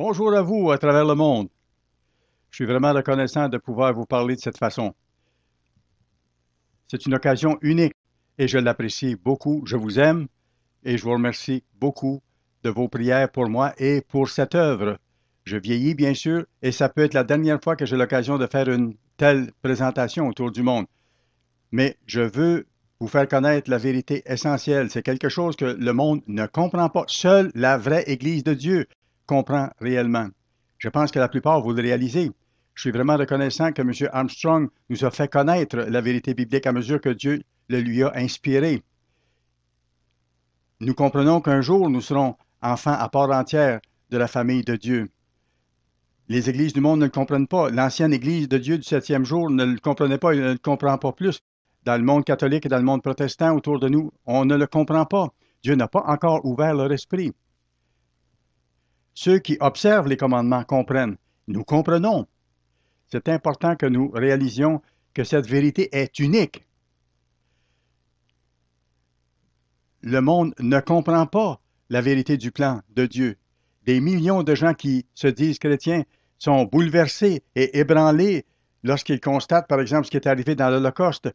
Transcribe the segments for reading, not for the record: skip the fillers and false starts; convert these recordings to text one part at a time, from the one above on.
Bonjour à vous à travers le monde. Je suis vraiment reconnaissant de pouvoir vous parler de cette façon. C'est une occasion unique et je l'apprécie beaucoup. Je vous aime et je vous remercie beaucoup de vos prières pour moi et pour cette œuvre. Je vieillis, bien sûr, et ça peut être la dernière fois que j'ai l'occasion de faire une telle présentation autour du monde. Mais je veux vous faire connaître la vérité essentielle. C'est quelque chose que le monde ne comprend pas. Seule la vraie Église de Dieu comprend réellement. Je pense que la plupart, vous le réalisez. Je suis vraiment reconnaissant que M. Armstrong nous a fait connaître la vérité biblique à mesure que Dieu le lui a inspiré. Nous comprenons qu'un jour, nous serons enfants à part entière de la famille de Dieu. Les églises du monde ne le comprennent pas. L'ancienne Église de Dieu du septième jour ne le comprenait pas et ne le comprend pas plus. Dans le monde catholique et dans le monde protestant autour de nous, on ne le comprend pas. Dieu n'a pas encore ouvert leur esprit. Ceux qui observent les commandements comprennent. Nous comprenons. C'est important que nous réalisions que cette vérité est unique. Le monde ne comprend pas la vérité du plan de Dieu. Des millions de gens qui se disent chrétiens sont bouleversés et ébranlés lorsqu'ils constatent, par exemple, ce qui est arrivé dans l'Holocauste,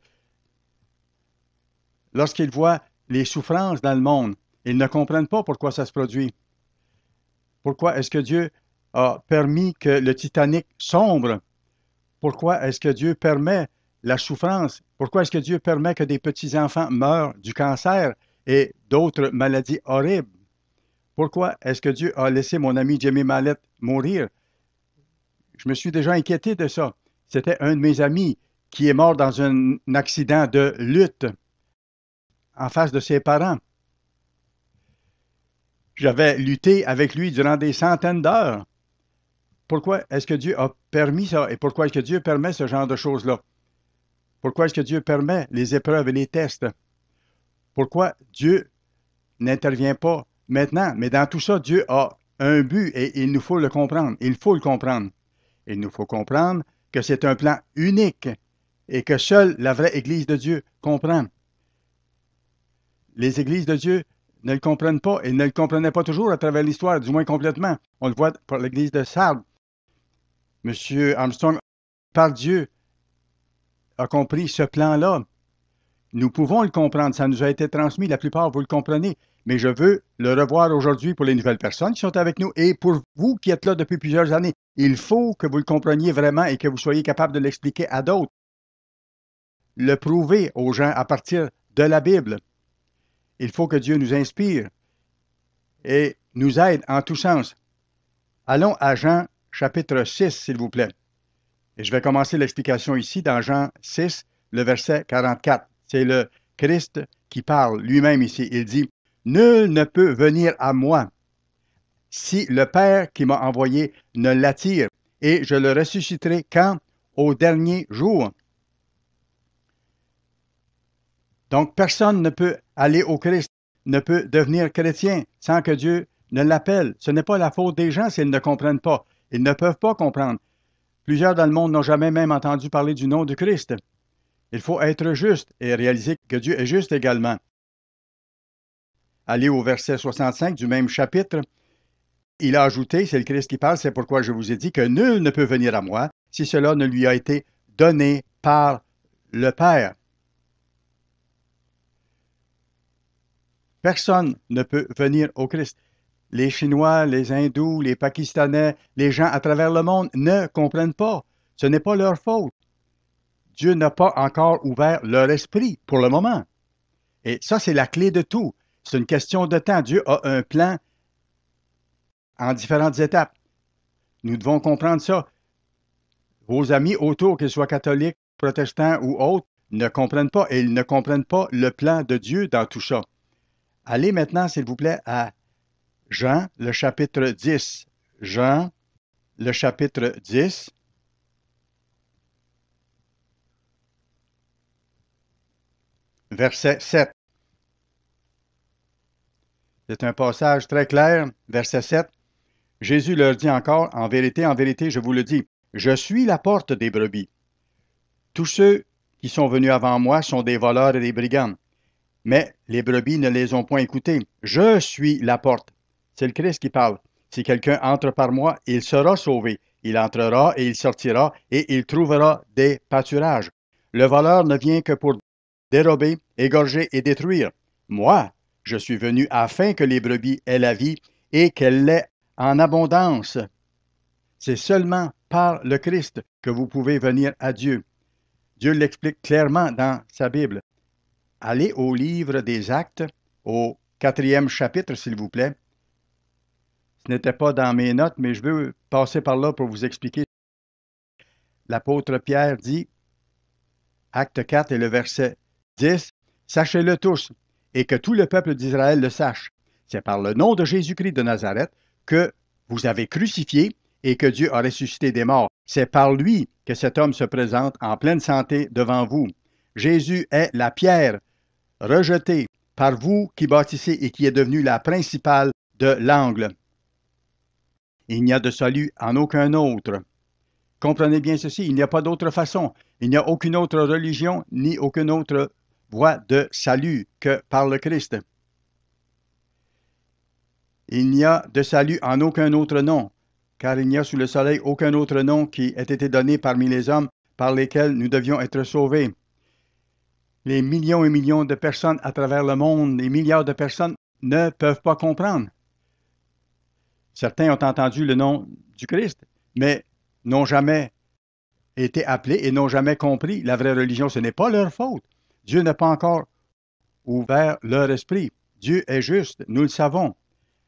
lorsqu'ils voient les souffrances dans le monde. Ils ne comprennent pas pourquoi ça se produit. Pourquoi est-ce que Dieu a permis que le Titanic sombre? Pourquoi est-ce que Dieu permet la souffrance? Pourquoi est-ce que Dieu permet que des petits-enfants meurent du cancer et d'autres maladies horribles? Pourquoi est-ce que Dieu a laissé mon ami Jimmy Mallette mourir? Je me suis déjà inquiété de ça. C'était un de mes amis qui est mort dans un accident de lutte en face de ses parents. J'avais lutté avec lui durant des centaines d'heures. Pourquoi est-ce que Dieu a permis ça et pourquoi est-ce que Dieu permet ce genre de choses-là? Pourquoi est-ce que Dieu permet les épreuves et les tests? Pourquoi Dieu n'intervient pas maintenant? Mais dans tout ça, Dieu a un but et il nous faut le comprendre. Il faut le comprendre. Il nous faut comprendre que c'est un plan unique et que seule la vraie Église de Dieu comprend. Les Églises de Dieu ne le comprennent pas et ne le comprenaient pas toujours à travers l'histoire, du moins complètement. On le voit pour l'Église de Sardes. M. Armstrong, par Dieu, a compris ce plan-là. Nous pouvons le comprendre, ça nous a été transmis, la plupart, vous le comprenez, mais je veux le revoir aujourd'hui pour les nouvelles personnes qui sont avec nous et pour vous qui êtes là depuis plusieurs années. Il faut que vous le compreniez vraiment et que vous soyez capable de l'expliquer à d'autres. Le prouver aux gens à partir de la Bible. Il faut que Dieu nous inspire et nous aide en tous sens. Allons à Jean chapitre 6, s'il vous plaît. Et je vais commencer l'explication ici dans Jean 6, le verset 44. C'est le Christ qui parle lui-même ici. Il dit, « Nul ne peut venir à moi si le Père qui m'a envoyé ne l'attire, et je le ressusciterai quand? Au dernier jour. » Donc, personne ne peut aller au Christ, ne peut devenir chrétien sans que Dieu ne l'appelle. Ce n'est pas la faute des gens s'ils ne comprennent pas. Ils ne peuvent pas comprendre. Plusieurs dans le monde n'ont jamais même entendu parler du nom du Christ. Il faut être juste et réaliser que Dieu est juste également. Allez au verset 65 du même chapitre. Il a ajouté, c'est le Christ qui parle, c'est pourquoi je vous ai dit que nul ne peut venir à moi si cela ne lui a été donné par le Père. Personne ne peut venir au Christ. Les Chinois, les Hindous, les Pakistanais, les gens à travers le monde ne comprennent pas. Ce n'est pas leur faute. Dieu n'a pas encore ouvert leur esprit pour le moment. Et ça, c'est la clé de tout. C'est une question de temps. Dieu a un plan en différentes étapes. Nous devons comprendre ça. Vos amis autour, qu'ils soient catholiques, protestants ou autres, ne comprennent pas et ils ne comprennent pas le plan de Dieu dans tout ça. Allez maintenant, s'il vous plaît, à Jean, le chapitre 10. Jean, le chapitre 10. Verset 7. C'est un passage très clair. Verset 7. Jésus leur dit encore, en vérité, je vous le dis, je suis la porte des brebis. Tous ceux qui sont venus avant moi sont des voleurs et des brigands. Mais les brebis ne les ont point écoutés. Je suis la porte. C'est le Christ qui parle. Si quelqu'un entre par moi, il sera sauvé. Il entrera et il sortira et il trouvera des pâturages. Le voleur ne vient que pour dérober, égorger et détruire. Moi, je suis venu afin que les brebis aient la vie et qu'elle l'ait en abondance. C'est seulement par le Christ que vous pouvez venir à Dieu. Dieu l'explique clairement dans sa Bible. Allez au livre des Actes, au 4e chapitre, s'il vous plaît. Ce n'était pas dans mes notes, mais je veux passer par là pour vous expliquer. L'apôtre Pierre dit, Acte 4 et le verset 10, « Sachez-le tous, et que tout le peuple d'Israël le sache. C'est par le nom de Jésus-Christ de Nazareth que vous avez crucifié et que Dieu a ressuscité des morts. C'est par lui que cet homme se présente en pleine santé devant vous. Jésus est la pierre rejetée par vous qui bâtissez et qui est devenue la principale de l'angle. Il n'y a de salut en aucun autre. » Comprenez bien ceci, il n'y a pas d'autre façon. Il n'y a aucune autre religion ni aucune autre voie de salut que par le Christ. Il n'y a de salut en aucun autre nom, car il n'y a sous le soleil aucun autre nom qui ait été donné parmi les hommes par lesquels nous devions être sauvés. Les millions et millions de personnes à travers le monde, les milliards de personnes ne peuvent pas comprendre. Certains ont entendu le nom du Christ, mais n'ont jamais été appelés et n'ont jamais compris la vraie religion. Ce n'est pas leur faute. Dieu n'a pas encore ouvert leur esprit. Dieu est juste, nous le savons.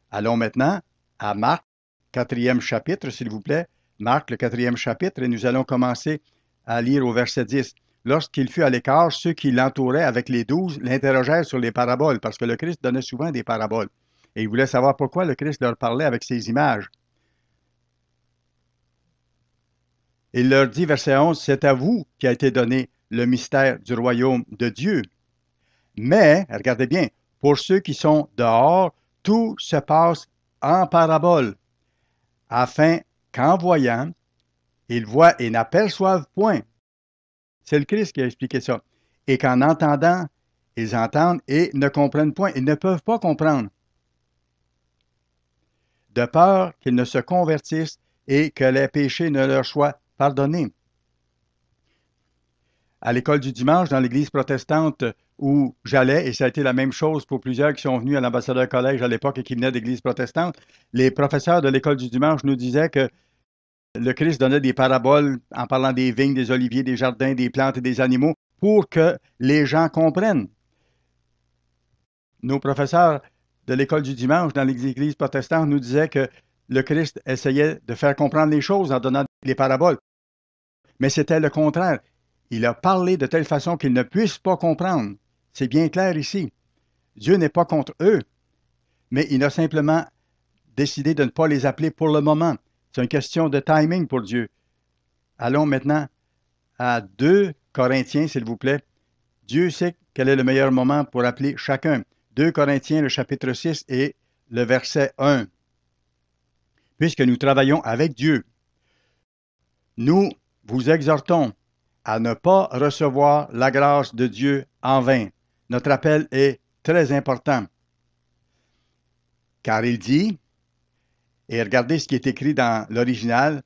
Allons maintenant à Marc, 4e chapitre, s'il vous plaît. Marc, le 4e chapitre, et nous allons commencer à lire au verset 10. Lorsqu'il fut à l'écart, ceux qui l'entouraient avec les 12 l'interrogèrent sur les paraboles, parce que le Christ donnait souvent des paraboles. Et ils voulaient savoir pourquoi le Christ leur parlait avec ces images. Il leur dit, verset 11, « C'est à vous qui a été donné le mystère du royaume de Dieu. Mais, regardez bien, pour ceux qui sont dehors, tout se passe en parabole, afin qu'en voyant, ils voient et n'aperçoivent point. » C'est le Christ qui a expliqué ça. « Et qu'en entendant, ils entendent et ne comprennent point. » Ils ne peuvent pas comprendre. De peur qu'ils ne se convertissent et que les péchés ne leur soient pardonnés. À l'école du dimanche, dans l'église protestante où j'allais, et ça a été la même chose pour plusieurs qui sont venus à l'ambassadeur collège à l'époque et qui venaient d'église protestante, les professeurs de l'école du dimanche nous disaient que le Christ donnait des paraboles en parlant des vignes, des oliviers, des jardins, des plantes et des animaux pour que les gens comprennent. Nos professeurs de l'école du dimanche dans l'église protestante nous disaient que le Christ essayait de faire comprendre les choses en donnant les paraboles. Mais c'était le contraire. Il a parlé de telle façon qu'ils ne puissent pas comprendre. C'est bien clair ici. Dieu n'est pas contre eux, mais il a simplement décidé de ne pas les appeler pour le moment. C'est une question de timing pour Dieu. Allons maintenant à 2 Corinthiens, s'il vous plaît. Dieu sait quel est le meilleur moment pour appeler chacun. 2 Corinthiens, le chapitre 6 et le verset 1. Puisque nous travaillons avec Dieu, nous vous exhortons à ne pas recevoir la grâce de Dieu en vain. Notre appel est très important. Car il dit, et regardez ce qui est écrit dans l'original,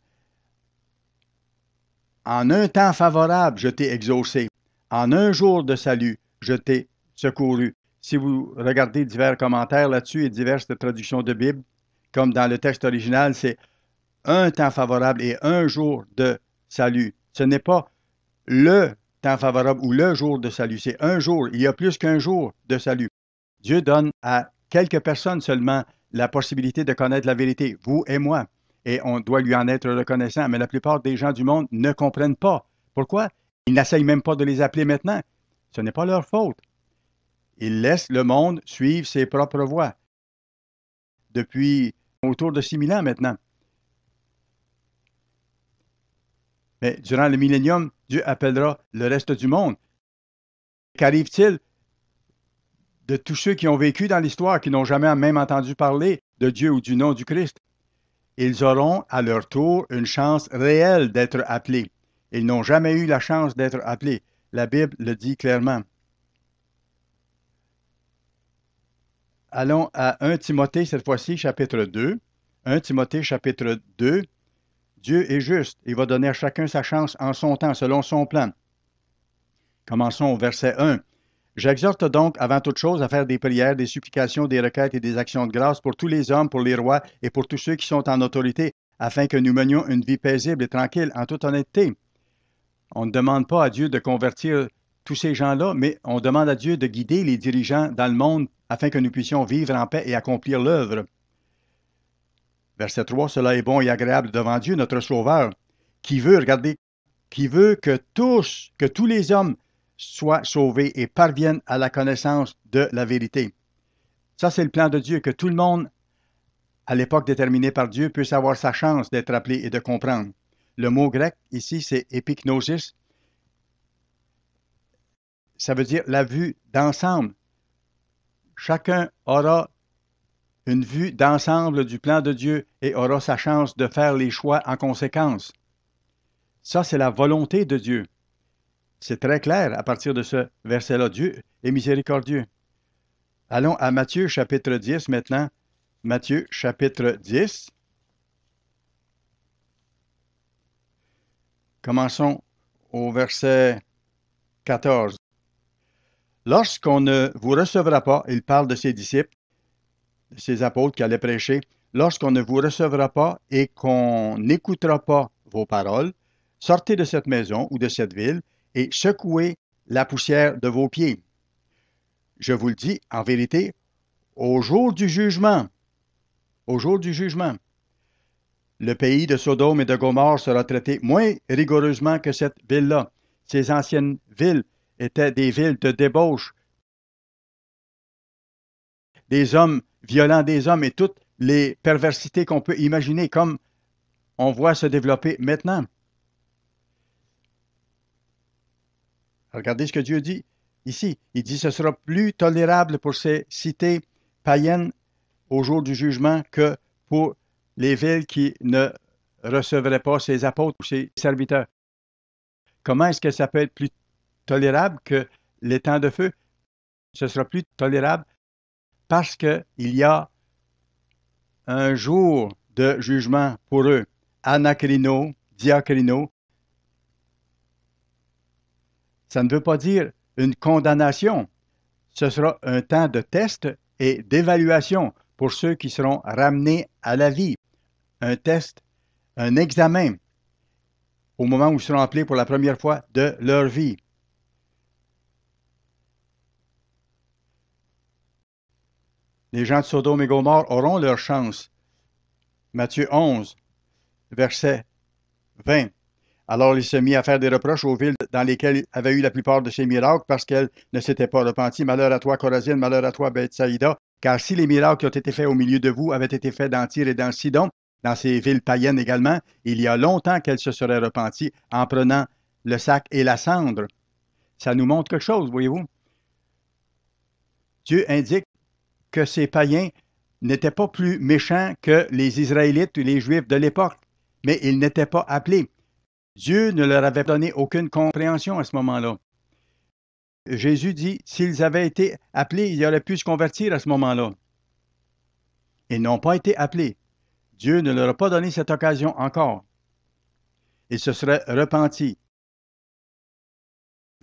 « En un temps favorable, je t'ai exaucé. En un jour de salut, je t'ai secouru. » Si vous regardez divers commentaires là-dessus et diverses traductions de Bible, comme dans le texte original, c'est un temps favorable et un jour de salut. Ce n'est pas le temps favorable ou le jour de salut, c'est un jour. Il y a plus qu'un jour de salut. Dieu donne à quelques personnes seulement la possibilité de connaître la vérité, vous et moi, et on doit lui en être reconnaissant, mais la plupart des gens du monde ne comprennent pas. Pourquoi? Ils n'essayent même pas de les appeler maintenant. Ce n'est pas leur faute. Ils laissent le monde suivre ses propres voies. Depuis autour de 6000 ans maintenant. Mais durant le millénium, Dieu appellera le reste du monde. Qu'arrive-t-il de tous ceux qui ont vécu dans l'histoire, qui n'ont jamais même entendu parler de Dieu ou du nom du Christ? Ils auront à leur tour une chance réelle d'être appelés. Ils n'ont jamais eu la chance d'être appelés. La Bible le dit clairement. Allons à 1 Timothée, cette fois-ci, chapitre 2. 1 Timothée chapitre 2, Dieu est juste. Il va donner à chacun sa chance en son temps, selon son plan. Commençons au verset 1. J'exhorte donc avant toute chose à faire des prières, des supplications, des requêtes et des actions de grâce pour tous les hommes, pour les rois et pour tous ceux qui sont en autorité, afin que nous menions une vie paisible et tranquille en toute honnêteté. On ne demande pas à Dieu de convertir tous ces gens-là, mais on demande à Dieu de guider les dirigeants dans le monde afin que nous puissions vivre en paix et accomplir l'œuvre. Verset 3, cela est bon et agréable devant Dieu, notre Sauveur, qui veut, regardez, qui veut que tous les hommes soient sauvés et parviennent à la connaissance de la vérité. Ça, c'est le plan de Dieu, que tout le monde, à l'époque déterminée par Dieu, puisse avoir sa chance d'être appelé et de comprendre. Le mot grec, ici, c'est épignosis. Ça veut dire la vue d'ensemble. Chacun aura une vue d'ensemble du plan de Dieu et aura sa chance de faire les choix en conséquence. Ça, c'est la volonté de Dieu. C'est très clair à partir de ce verset-là. Dieu est miséricordieux. Allons à Matthieu chapitre 10 maintenant. Matthieu chapitre 10. Commençons au verset 14. Lorsqu'on ne vous recevra pas, il parle de ses disciples, de ses apôtres qui allaient prêcher, lorsqu'on ne vous recevra pas et qu'on n'écoutera pas vos paroles, sortez de cette maison ou de cette ville et secouez la poussière de vos pieds. Je vous le dis, en vérité, au jour du jugement, le pays de Sodome et de Gomorrhe sera traité moins rigoureusement que cette ville-là. Ces anciennes villes étaient des villes de débauche, des hommes violents des hommes et toutes les perversités qu'on peut imaginer, comme on voit se développer maintenant. Regardez ce que Dieu dit ici. Il dit, ce sera plus tolérable pour ces cités païennes au jour du jugement que pour les villes qui ne recevraient pas ses apôtres ou ses serviteurs. Comment est-ce que ça peut être plus tolérable que les temps de feu? Ce sera plus tolérable parce qu'il y a un jour de jugement pour eux. Anacrino, diacrino. Ça ne veut pas dire une condamnation. Ce sera un temps de test et d'évaluation pour ceux qui seront ramenés à la vie. Un test, un examen au moment où ils seront appelés pour la première fois de leur vie. Les gens de Sodome et Gomorrhe auront leur chance. Matthieu 11, verset 20. Alors il se mit à faire des reproches aux villes dans lesquelles il avait eu la plupart de ses miracles parce qu'elles ne s'étaient pas repenties. Malheur à toi, Chorazine, malheur à toi, Bethsaïda, car si les miracles qui ont été faits au milieu de vous avaient été faits dans Tyr et dans Sidon, dans ces villes païennes également, il y a longtemps qu'elles se seraient repenties en prenant le sac et la cendre. Ça nous montre quelque chose, voyez-vous. Dieu indique que ces païens n'étaient pas plus méchants que les Israélites ou les Juifs de l'époque, mais ils n'étaient pas appelés. Dieu ne leur avait donné aucune compréhension à ce moment-là. Jésus dit, s'ils avaient été appelés, ils auraient pu se convertir à ce moment-là. Ils n'ont pas été appelés. Dieu ne leur a pas donné cette occasion encore. Ils se seraient repentis.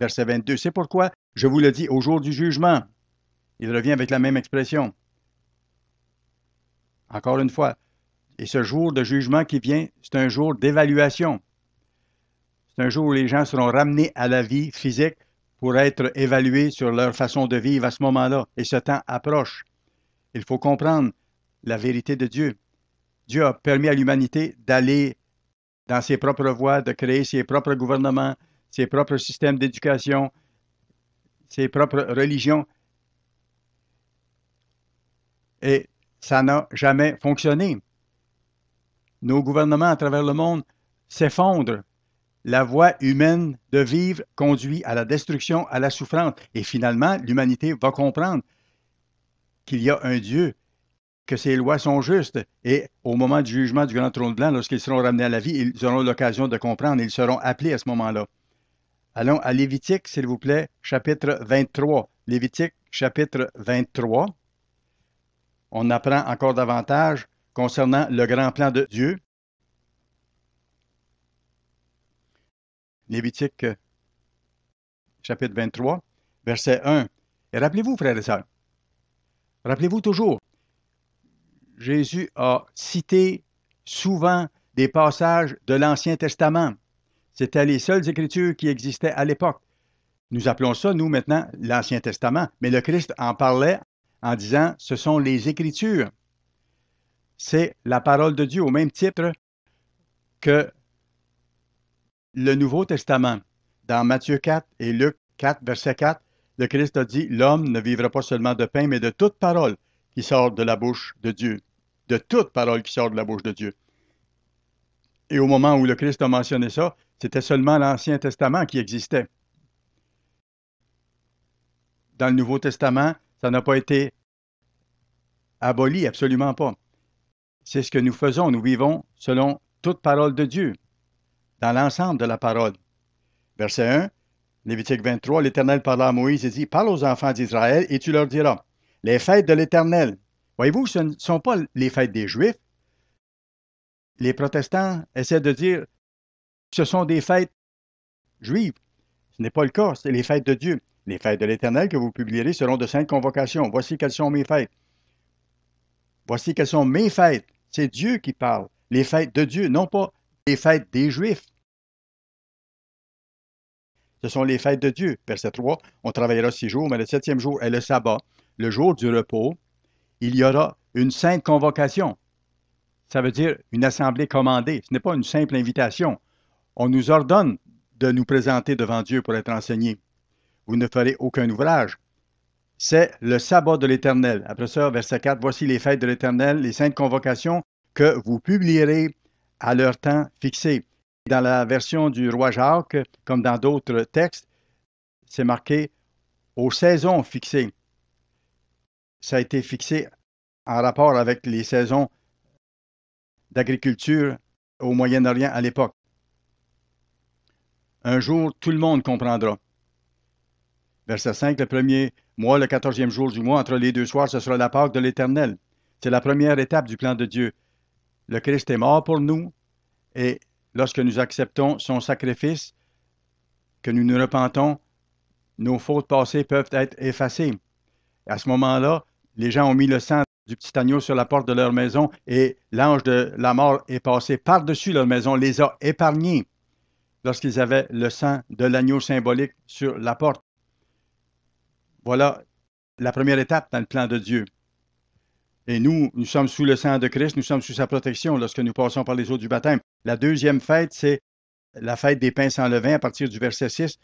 Verset 22, c'est pourquoi je vous le dis au jour du jugement. Il revient avec la même expression. Encore une fois, et ce jour de jugement qui vient, c'est un jour d'évaluation. C'est un jour où les gens seront ramenés à la vie physique pour être évalués sur leur façon de vivre à ce moment-là. Et ce temps approche. Il faut comprendre la vérité de Dieu. Dieu a permis à l'humanité d'aller dans ses propres voies, de créer ses propres gouvernements, ses propres systèmes d'éducation, ses propres religions. Et ça n'a jamais fonctionné. Nos gouvernements à travers le monde s'effondrent. La voie humaine de vivre conduit à la destruction, à la souffrance. Et finalement, l'humanité va comprendre qu'il y a un Dieu, que ses lois sont justes. Et au moment du jugement du grand trône blanc, lorsqu'ils seront ramenés à la vie, ils auront l'occasion de comprendre. Ils seront appelés à ce moment-là. Allons à Lévitique, s'il vous plaît, chapitre 23. Lévitique, chapitre 23. On apprend encore davantage concernant le grand plan de Dieu. Lévitique chapitre 23, verset 1. Et rappelez-vous, frères et sœurs, rappelez-vous toujours, Jésus a cité souvent des passages de l'Ancien Testament. C'était les seules Écritures qui existaient à l'époque. Nous appelons ça, nous, maintenant, l'Ancien Testament. Mais le Christ en parlait en disant, ce sont les Écritures. C'est la parole de Dieu au même titre que le Nouveau Testament. Dans Matthieu 4 et Luc 4, verset 4, le Christ a dit, l'homme ne vivra pas seulement de pain, mais de toute parole qui sort de la bouche de Dieu. De toute parole qui sort de la bouche de Dieu. Et au moment où le Christ a mentionné ça, c'était seulement l'Ancien Testament qui existait. Dans le Nouveau Testament, ça n'a pas été aboli, absolument pas. C'est ce que nous faisons, nous vivons selon toute parole de Dieu, dans l'ensemble de la parole. Verset 1, Lévitique 23, l'Éternel parla à Moïse et dit, parle aux enfants d'Israël et tu leur diras, les fêtes de l'Éternel. Voyez-vous, ce ne sont pas les fêtes des Juifs. Les protestants essaient de dire, ce sont des fêtes juives. Ce n'est pas le cas, c'est les fêtes de Dieu. Les fêtes de l'Éternel que vous publierez seront de saintes convocations. Voici quelles sont mes fêtes. Voici quelles sont mes fêtes. C'est Dieu qui parle. Les fêtes de Dieu, non pas les fêtes des Juifs. Ce sont les fêtes de Dieu. Verset 3, on travaillera 6 jours, mais le 7e jour est le sabbat, le jour du repos. Il y aura une sainte convocation. Ça veut dire une assemblée commandée. Ce n'est pas une simple invitation. On nous ordonne de nous présenter devant Dieu pour être enseignés. Vous ne ferez aucun ouvrage. C'est le sabbat de l'Éternel. Après ça, verset 4, voici les fêtes de l'Éternel, les saintes convocations que vous publierez à leur temps fixé. Dans la version du roi Jacques, comme dans d'autres textes, c'est marqué aux saisons fixées. Ça a été fixé en rapport avec les saisons d'agriculture au Moyen-Orient à l'époque. Un jour, tout le monde comprendra. Verset 5, le premier mois, le 14e jour du mois, entre les deux soirs, ce sera la Pâque de l'Éternel. C'est la première étape du plan de Dieu. Le Christ est mort pour nous et lorsque nous acceptons son sacrifice, que nous nous repentons, nos fautes passées peuvent être effacées. À ce moment-là, les gens ont mis le sang du petit agneau sur la porte de leur maison et l'ange de la mort est passé par-dessus leur maison, les a épargnés lorsqu'ils avaient le sang de l'agneau symbolique sur la porte. Voilà la première étape dans le plan de Dieu. Et nous sommes sous le sang de Christ, nous sommes sous sa protection lorsque nous passons par les eaux du baptême. La deuxième fête, c'est la fête des pains sans levain à partir du verset 6.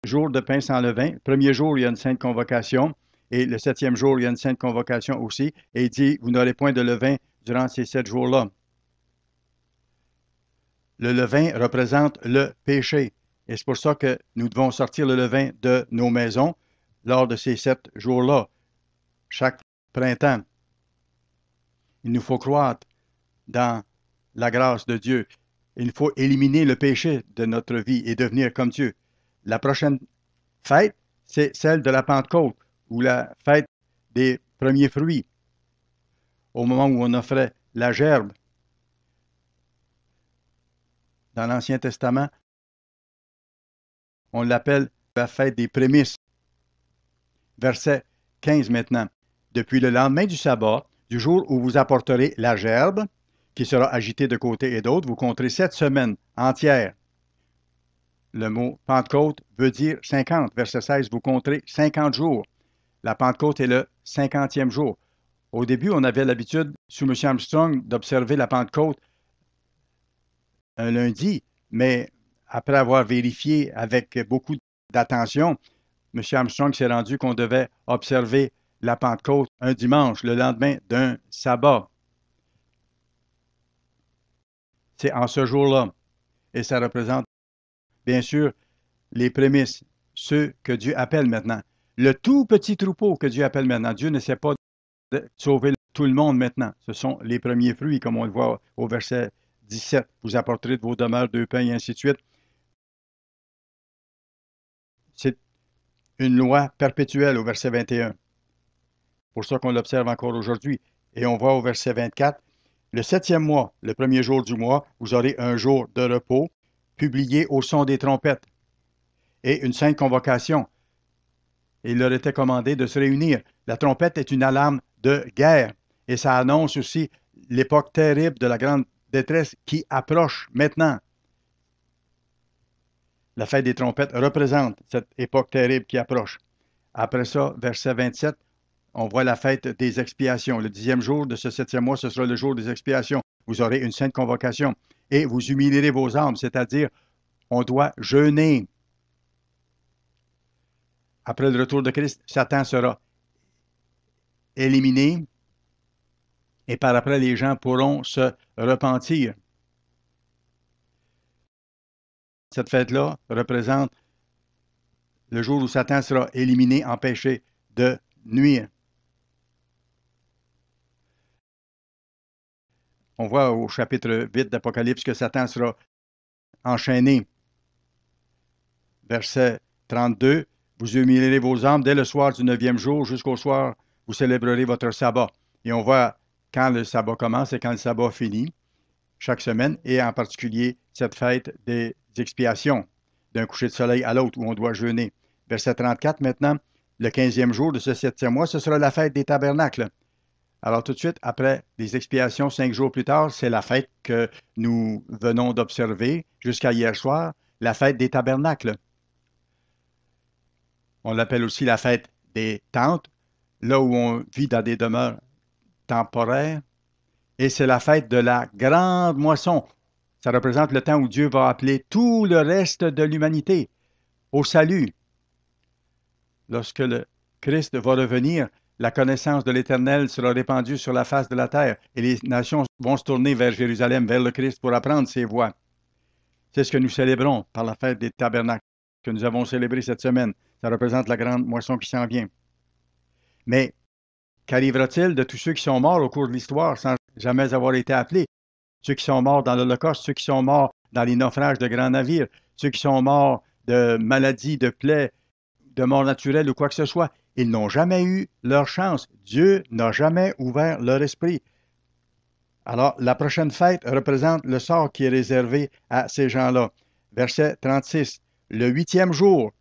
Jour de pain sans levain. Premier jour, il y a une sainte convocation. Et le 7e jour, il y a une sainte convocation aussi. Et il dit, vous n'aurez point de levain durant ces 7 jours-là. Le levain représente le péché. Et c'est pour ça que nous devons sortir le levain de nos maisons lors de ces 7 jours-là, chaque printemps. Il nous faut croître dans la grâce de Dieu. Il faut éliminer le péché de notre vie et devenir comme Dieu. La prochaine fête, c'est celle de la Pentecôte, ou la fête des premiers fruits, au moment où on offrait la gerbe. Dans l'Ancien Testament, on l'appelle la fête des prémices. Verset 15 maintenant. Depuis le lendemain du sabbat, du jour où vous apporterez la gerbe, qui sera agitée de côté et d'autre, vous compterez 7 semaines entières. Le mot Pentecôte veut dire 50. Verset 16, vous compterez 50 jours. La Pentecôte est le 50e jour. Au début, on avait l'habitude, sous M. Armstrong, d'observer la Pentecôte un lundi, mais après avoir vérifié avec beaucoup d'attention, M. Armstrong s'est rendu qu'on devait observer la Pentecôte un dimanche, le lendemain d'un sabbat. C'est en ce jour-là. Et ça représente, bien sûr, les prémices, ceux que Dieu appelle maintenant. Le tout petit troupeau que Dieu appelle maintenant. Dieu n'essaie pas de sauver tout le monde maintenant. Ce sont les premiers fruits, comme on le voit au verset 17. Vous apporterez de vos demeures 2 pains et ainsi de suite. C'est une loi perpétuelle au verset 21. Pour ça qu'on l'observe encore aujourd'hui. Et on voit au verset 24, le 7e mois, le premier jour du mois, vous aurez un jour de repos, publié au son des trompettes, et une sainte convocation. Et il leur était commandé de se réunir. La trompette est une alarme de guerre, et ça annonce aussi l'époque terrible de la grande détresse qui approche maintenant. La fête des trompettes représente cette époque terrible qui approche. Après ça, verset 27, on voit la fête des expiations. Le 10e jour de ce 7e mois, ce sera le jour des expiations. Vous aurez une sainte convocation et vous humilierez vos âmes, c'est-à-dire on doit jeûner. Après le retour de Christ, Satan sera éliminé et par après, les gens pourront se repentir. Cette fête-là représente le jour où Satan sera éliminé, empêché de nuire. On voit au chapitre 8 d'Apocalypse que Satan sera enchaîné. Verset 32, vous humilierez vos âmes dès le soir du 9e jour jusqu'au soir, vous célébrerez votre sabbat. Et on voit quand le sabbat commence et quand le sabbat finit, chaque semaine, et en particulier cette fête des expiations, d'un coucher de soleil à l'autre où on doit jeûner. Verset 34 maintenant, le 15e jour de ce 7e mois, ce sera la fête des tabernacles. Alors tout de suite, après les expiations, 5 jours plus tard, c'est la fête que nous venons d'observer jusqu'à hier soir, la fête des tabernacles. On l'appelle aussi la fête des tentes, là où on vit dans des demeures temporaires. Et c'est la fête de la grande moisson. Ça représente le temps où Dieu va appeler tout le reste de l'humanité au salut. Lorsque le Christ va revenir, la connaissance de l'Éternel sera répandue sur la face de la terre et les nations vont se tourner vers Jérusalem, vers le Christ pour apprendre ses voies. C'est ce que nous célébrons par la fête des tabernacles que nous avons célébré cette semaine. Ça représente la grande moisson qui s'en vient. Mais qu'arrivera-t-il de tous ceux qui sont morts au cours de l'histoire sans jamais avoir été appelés? Ceux qui sont morts dans l'Holocauste, ceux qui sont morts dans les naufrages de grands navires, ceux qui sont morts de maladies, de plaies, de mort naturelle ou quoi que ce soit, ils n'ont jamais eu leur chance. Dieu n'a jamais ouvert leur esprit. Alors, la prochaine fête représente le sort qui est réservé à ces gens-là. Verset 36. Le 8e jour,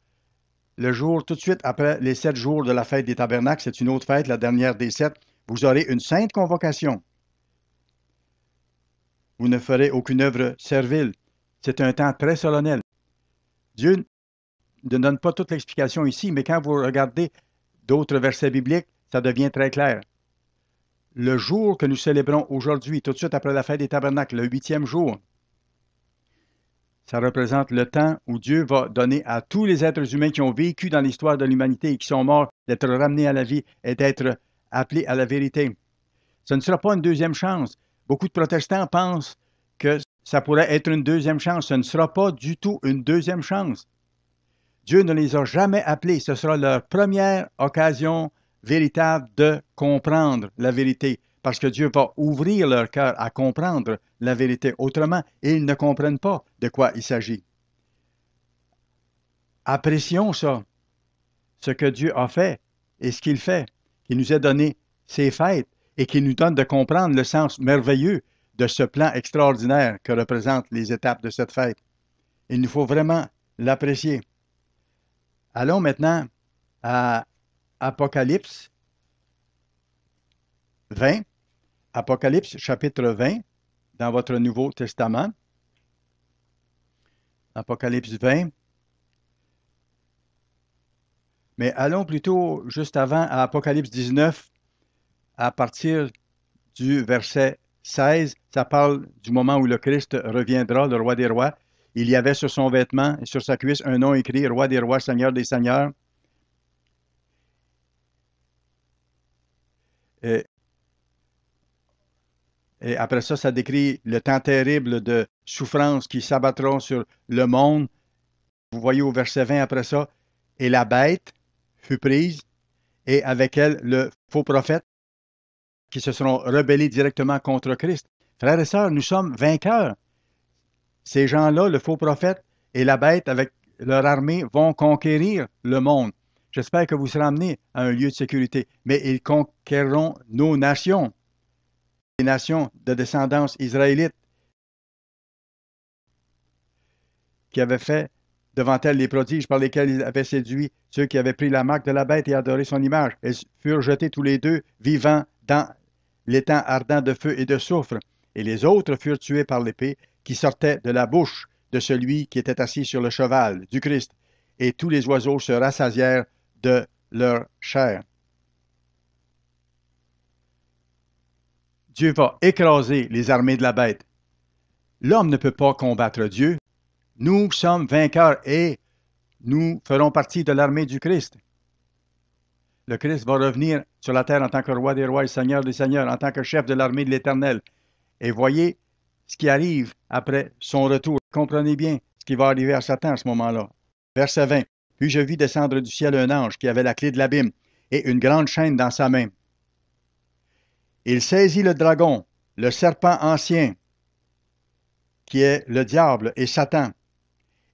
le jour tout de suite après les 7 jours de la fête des tabernacles, c'est une autre fête, la dernière des 7, vous aurez une sainte convocation. Vous ne ferez aucune œuvre servile. C'est un temps très solennel. Dieu ne donne pas toute l'explication ici, mais quand vous regardez d'autres versets bibliques, ça devient très clair. Le jour que nous célébrons aujourd'hui, tout de suite après la fête des tabernacles, le 8e jour, ça représente le temps où Dieu va donner à tous les êtres humains qui ont vécu dans l'histoire de l'humanité et qui sont morts d'être ramenés à la vie et d'être appelés à la vérité. Ce ne sera pas une deuxième chance. Beaucoup de protestants pensent que ça pourrait être une deuxième chance. Ce ne sera pas du tout une deuxième chance. Dieu ne les a jamais appelés. Ce sera leur première occasion véritable de comprendre la vérité, parce que Dieu va ouvrir leur cœur à comprendre la vérité. Autrement, ils ne comprennent pas de quoi il s'agit. Apprécions ça, ce que Dieu a fait et ce qu'il fait. Il nous a donné ses fêtes et qu'il nous donne de comprendre le sens merveilleux de ce plan extraordinaire que représentent les étapes de cette fête. Il nous faut vraiment l'apprécier. Allons maintenant à Apocalypse 20. Apocalypse chapitre 20 dans votre Nouveau Testament. Apocalypse 20. Mais allons plutôt juste avant à Apocalypse 19, à partir du verset 16. Ça parle du moment où le Christ reviendra, le roi des rois. Il y avait sur son vêtement et sur sa cuisse un nom écrit, Roi des rois, Seigneur des seigneurs. Et après ça, ça décrit le temps terrible de souffrance qui s'abattront sur le monde. Vous voyez au verset 20 après ça, et la bête fut prise, et avec elle le faux prophète qui se seront rebellés directement contre Christ. Frères et sœurs, nous sommes vainqueurs. Ces gens-là, le faux prophète et la bête avec leur armée vont conquérir le monde. J'espère que vous serez amenés à un lieu de sécurité, mais ils conquéreront nos nations. nations de descendance israélite qui avaient fait devant elles les prodiges par lesquels ils avaient séduit ceux qui avaient pris la marque de la bête et adoré son image. Elles furent jetées tous les deux vivants dans l'étang ardent de feu et de soufre, et les autres furent tués par l'épée qui sortait de la bouche de celui qui était assis sur le cheval, du Christ, et tous les oiseaux se rassasièrent de leur chair. Dieu va écraser les armées de la bête. L'homme ne peut pas combattre Dieu. Nous sommes vainqueurs et nous ferons partie de l'armée du Christ. Le Christ va revenir sur la terre en tant que roi des rois et seigneur des seigneurs, en tant que chef de l'armée de l'Éternel. Et voyez ce qui arrive après son retour. Comprenez bien ce qui va arriver à Satan à ce moment-là. Verset 20. Puis je vis descendre du ciel un ange qui avait la clé de l'abîme et une grande chaîne dans sa main. Il saisit le dragon, le serpent ancien, qui est le diable et Satan,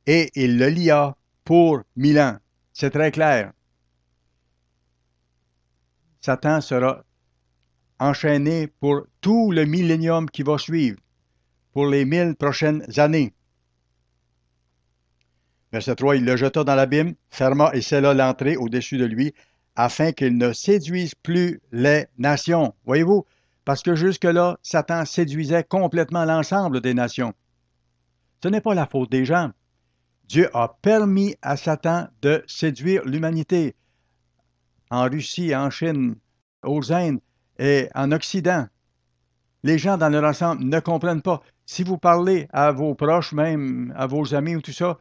et il le lia pour 1000 ans. C'est très clair. Satan sera enchaîné pour tout le millénium qui va suivre, pour les 1000 prochaines années. Verset 3, il le jeta dans l'abîme, ferma et scella l'entrée au-dessus de lui, afin qu'il ne séduise plus les nations. Voyez-vous, parce que jusque-là, Satan séduisait complètement l'ensemble des nations. Ce n'est pas la faute des gens. Dieu a permis à Satan de séduire l'humanité en Russie, en Chine, aux Indes et en Occident. Les gens dans leur ensemble ne comprennent pas. Si vous parlez à vos proches, même à vos amis ou tout ça,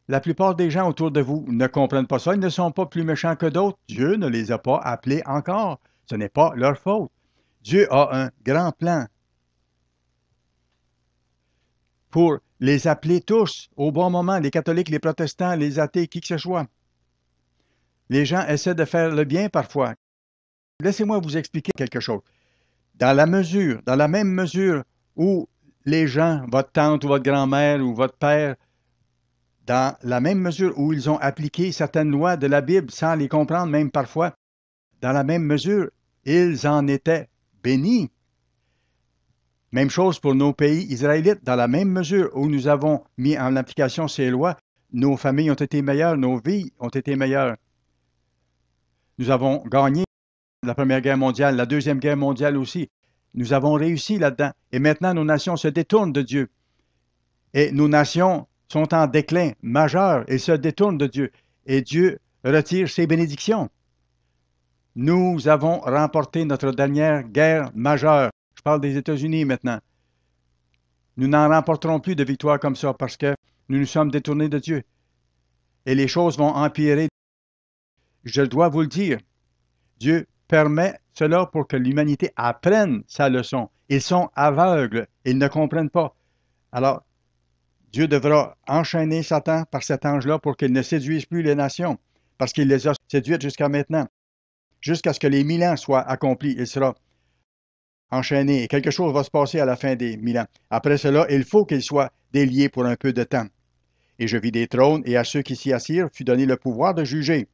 la plupart des gens autour de vous ne comprennent pas ça. Ils ne sont pas plus méchants que d'autres. Dieu ne les a pas appelés encore. Ce n'est pas leur faute. Dieu a un grand plan pour les appeler tous au bon moment, les catholiques, les protestants, les athées, qui que ce soit. Les gens essaient de faire le bien parfois. Laissez-moi vous expliquer quelque chose. Dans la même mesure où les gens, votre tante ou votre grand-mère ou votre père, dans la même mesure où ils ont appliqué certaines lois de la Bible sans les comprendre même parfois, dans la même mesure, ils en étaient bénis. Même chose pour nos pays israélites. Dans la même mesure où nous avons mis en application ces lois, nos familles ont été meilleures, nos vies ont été meilleures. Nous avons gagné la Première Guerre mondiale, la Deuxième Guerre mondiale aussi. Nous avons réussi là-dedans. Et maintenant, nos nations se détournent de Dieu. Et nos nations sont en déclin majeur et se détournent de Dieu. Et Dieu retire ses bénédictions. Nous avons remporté notre dernière guerre majeure. Je parle des États-Unis maintenant. Nous n'en remporterons plus de victoire comme ça parce que nous nous sommes détournés de Dieu. Et les choses vont empirer. Je dois vous le dire. Dieu permet cela pour que l'humanité apprenne sa leçon. Ils sont aveugles. Ils ne comprennent pas. Alors, Dieu devra enchaîner Satan par cet ange-là pour qu'il ne séduise plus les nations, parce qu'il les a séduites jusqu'à maintenant. Jusqu'à ce que les 1000 ans soient accomplis, il sera enchaîné. Et quelque chose va se passer à la fin des 1000 ans. Après cela, il faut qu'il soit délié pour un peu de temps. Et je vis des trônes, et à ceux qui s'y assirent fut donné le pouvoir de juger.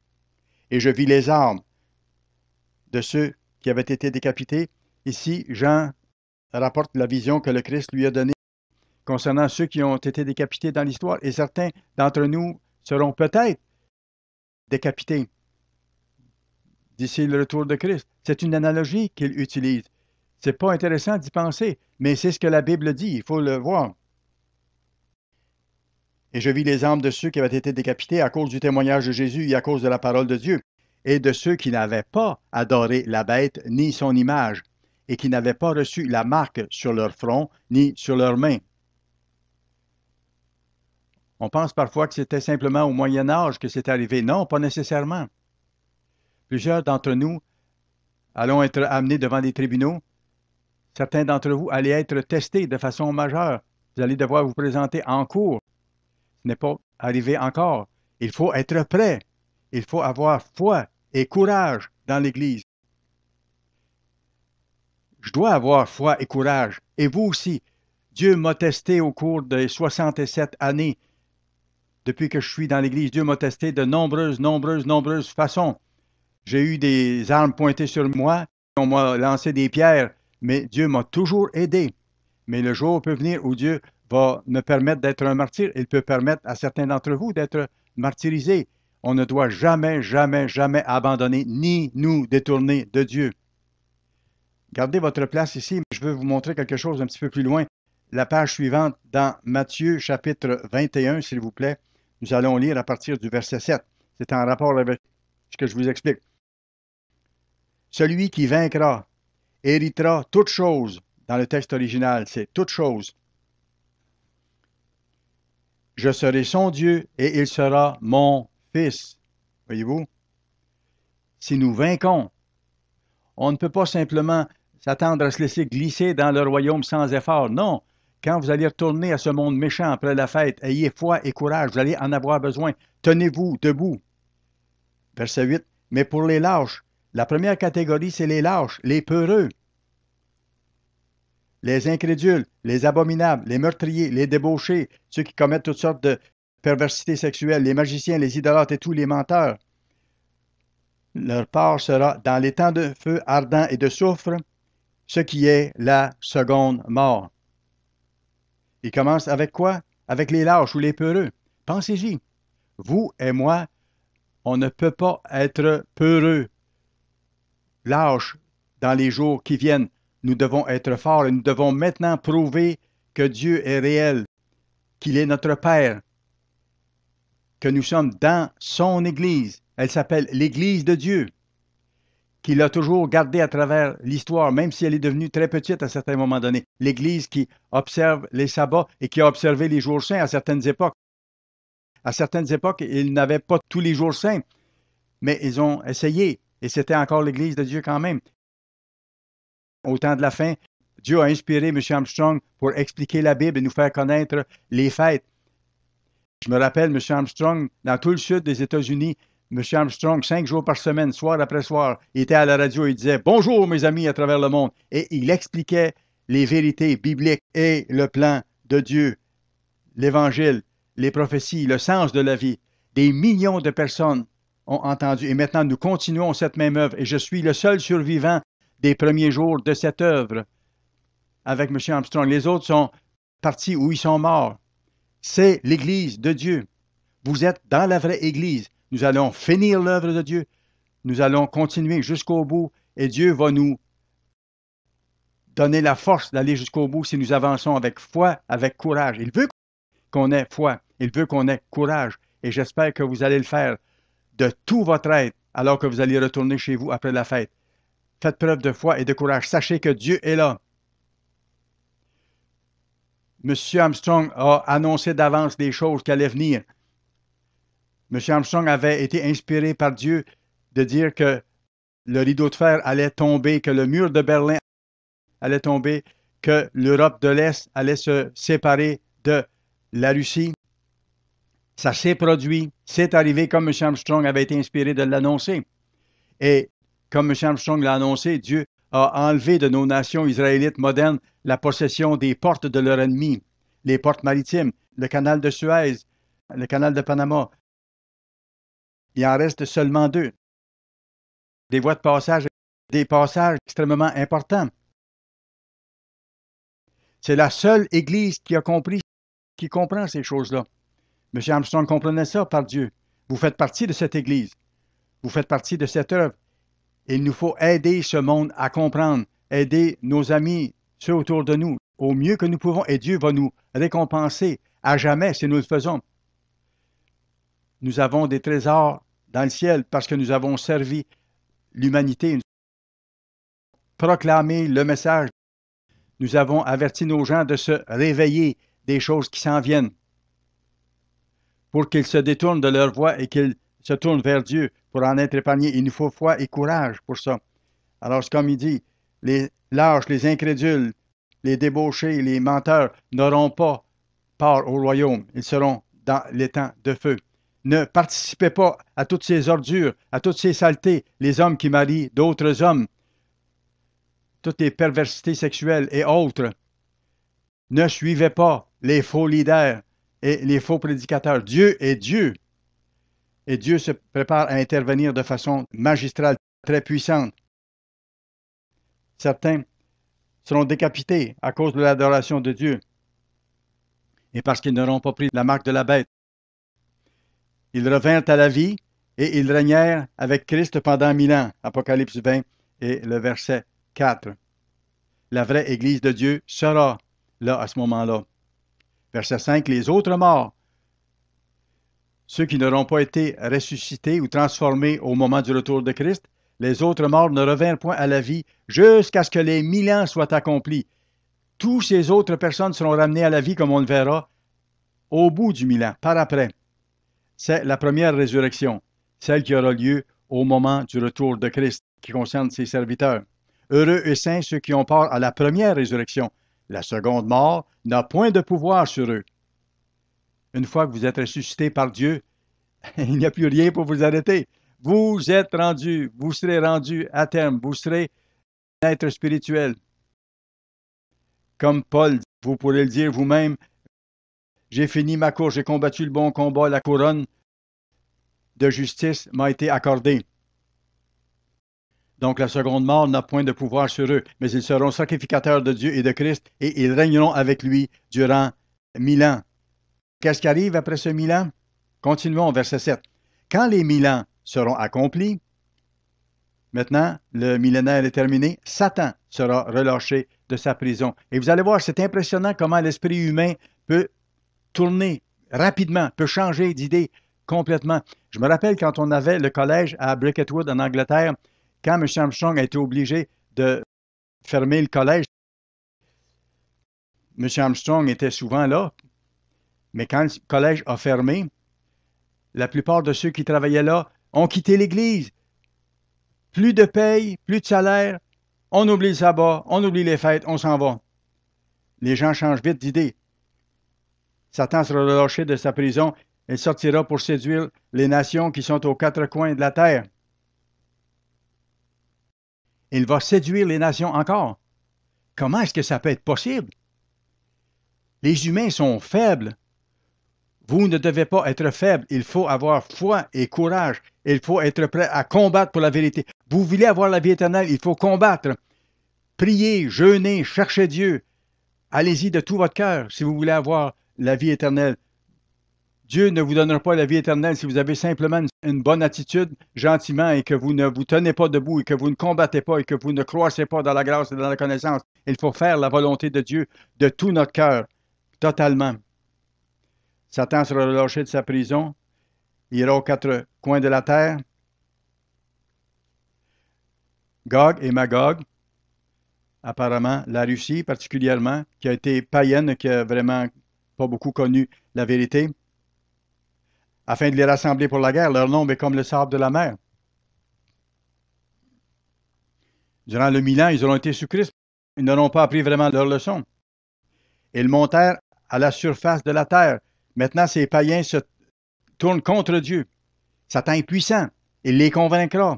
Et je vis les armes de ceux qui avaient été décapités. Ici, Jean rapporte la vision que le Christ lui a donnée concernant ceux qui ont été décapités dans l'histoire, et certains d'entre nous seront peut-être décapités d'ici le retour de Christ. C'est une analogie qu'il utilise. C'est pas intéressant d'y penser, mais c'est ce que la Bible dit, il faut le voir. Et je vis les âmes de ceux qui avaient été décapités à cause du témoignage de Jésus et à cause de la parole de Dieu, et de ceux qui n'avaient pas adoré la bête ni son image, et qui n'avaient pas reçu la marque sur leur front ni sur leurs mains. On pense parfois que c'était simplement au Moyen Âge que c'est arrivé. Non, pas nécessairement. Plusieurs d'entre nous allons être amenés devant des tribunaux. Certains d'entre vous allez être testés de façon majeure. Vous allez devoir vous présenter en cours. Ce n'est pas arrivé encore. Il faut être prêt. Il faut avoir foi et courage dans l'Église. Je dois avoir foi et courage. Et vous aussi. Dieu m'a testé au cours des 67 années. Depuis que je suis dans l'Église, Dieu m'a testé de nombreuses façons. J'ai eu des armes pointées sur moi. On m'a lancé des pierres mais Dieu m'a toujours aidé. Mais le jour peut venir où Dieu va me permettre d'être un martyr. Il peut permettre à certains d'entre vous d'être martyrisés. On ne doit jamais, jamais, jamais abandonner ni nous détourner de Dieu. Gardez votre place ici, mais je veux vous montrer quelque chose un petit peu plus loin. La page suivante, dans Matthieu chapitre 21, s'il vous plaît, nous allons lire à partir du verset 7. C'est en rapport avec ce que je vous explique. Celui qui vaincra héritera toutes choses. Dans le texte original, c'est toutes choses. Je serai son Dieu et il sera mon fils. Voyez-vous? Si nous vainquons, on ne peut pas simplement s'attendre à se laisser glisser dans le royaume sans effort. Non. Quand vous allez retourner à ce monde méchant après la fête, ayez foi et courage, vous allez en avoir besoin. Tenez-vous debout. Verset 8. Mais pour les lâches, la première catégorie, c'est les lâches, les peureux, les incrédules, les abominables, les meurtriers, les débauchés, ceux qui commettent toutes sortes de perversités sexuelles, les magiciens, les idolâtres et tous les menteurs. Leur part sera dans les temps de feu ardent et de soufre, ce qui est la seconde mort. Il commence avec quoi? Avec les lâches ou les peureux. Pensez-y. Vous et moi, on ne peut pas être peureux, lâches dans les jours qui viennent. Nous devons être forts et nous devons maintenant prouver que Dieu est réel, qu'il est notre Père, que nous sommes dans son Église. Elle s'appelle l'Église de Dieu, qu'il a toujours gardée à travers l'histoire, même si elle est devenue très petite à certains moments donnés. L'Église qui observe les sabbats et qui a observé les jours saints à certaines époques. À certaines époques, ils n'avaient pas tous les jours saints, mais ils ont essayé, et c'était encore l'Église de Dieu quand même. Au temps de la fin, Dieu a inspiré M. Armstrong pour expliquer la Bible et nous faire connaître les fêtes. Je me rappelle, M. Armstrong, dans tout le sud des États-Unis, M. Armstrong, 5 jours par semaine, soir après soir, il était à la radio et il disait « Bonjour mes amis à travers le monde » et il expliquait les vérités bibliques et le plan de Dieu, l'Évangile, les prophéties, le sens de la vie. Des millions de personnes ont entendu et maintenant nous continuons cette même œuvre et je suis le seul survivant des premiers jours de cette œuvre avec M. Armstrong. Les autres sont partis ou ils sont morts. C'est l'Église de Dieu. Vous êtes dans la vraie Église. Nous allons finir l'œuvre de Dieu. Nous allons continuer jusqu'au bout et Dieu va nous donner la force d'aller jusqu'au bout si nous avançons avec foi, avec courage. Il veut qu'on ait foi. Il veut qu'on ait courage. Et j'espère que vous allez le faire de tout votre être alors que vous allez retourner chez vous après la fête. Faites preuve de foi et de courage. Sachez que Dieu est là. M. Armstrong a annoncé d'avance des choses qui allaient venir. M. Armstrong avait été inspiré par Dieu de dire que le rideau de fer allait tomber, que le mur de Berlin allait tomber, que l'Europe de l'Est allait se séparer de la Russie. Ça s'est produit, c'est arrivé comme M. Armstrong avait été inspiré de l'annoncer. Et comme M. Armstrong l'a annoncé, Dieu a enlevé de nos nations israélites modernes la possession des portes de leur ennemi, les portes maritimes, le canal de Suez, le canal de Panama. Il en reste seulement 2. Des voies de passage, des passages extrêmement importants. C'est la seule Église qui comprend ces choses-là. M. Armstrong comprenait ça par Dieu. Vous faites partie de cette Église. Vous faites partie de cette œuvre. Il nous faut aider ce monde à comprendre, aider nos amis, ceux autour de nous, au mieux que nous pouvons, et Dieu va nous récompenser à jamais si nous le faisons. Nous avons des trésors dans le ciel parce que nous avons servi l'humanité, proclamé le message. Nous avons averti nos gens de se réveiller des choses qui s'en viennent pour qu'ils se détournent de leur voie et qu'ils se tournent vers Dieu pour en être épargnés. Il nous faut foi et courage pour ça. Alors, c'est comme il dit, les lâches, les incrédules, les débauchés, les menteurs n'auront pas part au royaume. Ils seront dans les temps de feu. Ne participez pas à toutes ces ordures, à toutes ces saletés, les hommes qui marient d'autres hommes, toutes les perversités sexuelles et autres. Ne suivez pas les faux leaders et les faux prédicateurs. Dieu est Dieu. Et Dieu se prépare à intervenir de façon magistrale, très puissante. Certains seront décapités à cause de l'adoration de Dieu et parce qu'ils n'auront pas pris la marque de la bête. Ils revinrent à la vie et ils régnèrent avec Christ pendant 1000 ans. Apocalypse 20 et le verset 4. La vraie Église de Dieu sera là à ce moment-là. Verset 5. Les autres morts, ceux qui n'auront pas été ressuscités ou transformés au moment du retour de Christ, les autres morts ne revinrent point à la vie jusqu'à ce que les 1000 ans soient accomplis. Toutes ces autres personnes seront ramenées à la vie, comme on le verra, au bout du 1000 ans, par après. C'est la première résurrection, celle qui aura lieu au moment du retour de Christ, qui concerne ses serviteurs. Heureux et saints ceux qui ont part à la première résurrection. La seconde mort n'a point de pouvoir sur eux. Une fois que vous êtes ressuscité par Dieu, il n'y a plus rien pour vous arrêter. Vous êtes rendu, vous serez rendu à terme, vous serez un être spirituel. Comme Paul, vous pourrez le dire vous-même, j'ai fini ma course, j'ai combattu le bon combat, la couronne de justice m'a été accordée. Donc la seconde mort n'a point de pouvoir sur eux, mais ils seront sacrificateurs de Dieu et de Christ, et ils régneront avec lui durant 1000 ans. Qu'est-ce qui arrive après ce 1000 ans? Continuons, verset 7. Quand les 1000 ans seront accomplis, maintenant, le millénaire est terminé, Satan sera relâché de sa prison. Et vous allez voir, c'est impressionnant comment l'esprit humain peut tourner rapidement, peut changer d'idée complètement. Je me rappelle quand on avait le collège à Bricketwood en Angleterre, quand M. Armstrong a été obligé de fermer le collège, M. Armstrong était souvent là, mais quand le collège a fermé, la plupart de ceux qui travaillaient là ont quitté l'Église. Plus de paye, plus de salaire, on oublie le sabbat, on oublie les fêtes, on s'en va. Les gens changent vite d'idée. Satan sera relâché de sa prison et sortira pour séduire les nations qui sont aux quatre coins de la terre. Il va séduire les nations encore. Comment est-ce que ça peut être possible? Les humains sont faibles. Vous ne devez pas être faible. Il faut avoir foi et courage. Il faut être prêt à combattre pour la vérité. Vous voulez avoir la vie éternelle, il faut combattre. Priez, jeûnez, cherchez Dieu. Allez-y de tout votre cœur si vous voulez avoir la vie éternelle. Dieu ne vous donnera pas la vie éternelle si vous avez simplement une bonne attitude, gentiment, et que vous ne vous tenez pas debout, et que vous ne combattez pas, et que vous ne croissez pas dans la grâce et dans la connaissance. Il faut faire la volonté de Dieu de tout notre cœur, totalement. Satan sera relâché de sa prison. Il ira aux quatre coins de la terre. Gog et Magog, apparemment, la Russie particulièrement, qui a été païenne, qui a vraiment pas beaucoup connu la vérité, afin de les rassembler pour la guerre. Leur nombre est comme le sable de la mer. Durant le 1000 ans, ils auront été sous Christ. Ils n'auront pas appris vraiment leur leçon. Ils montèrent à la surface de la terre. Maintenant, ces païens se tournent contre Dieu. Satan est puissant. Il les convaincra.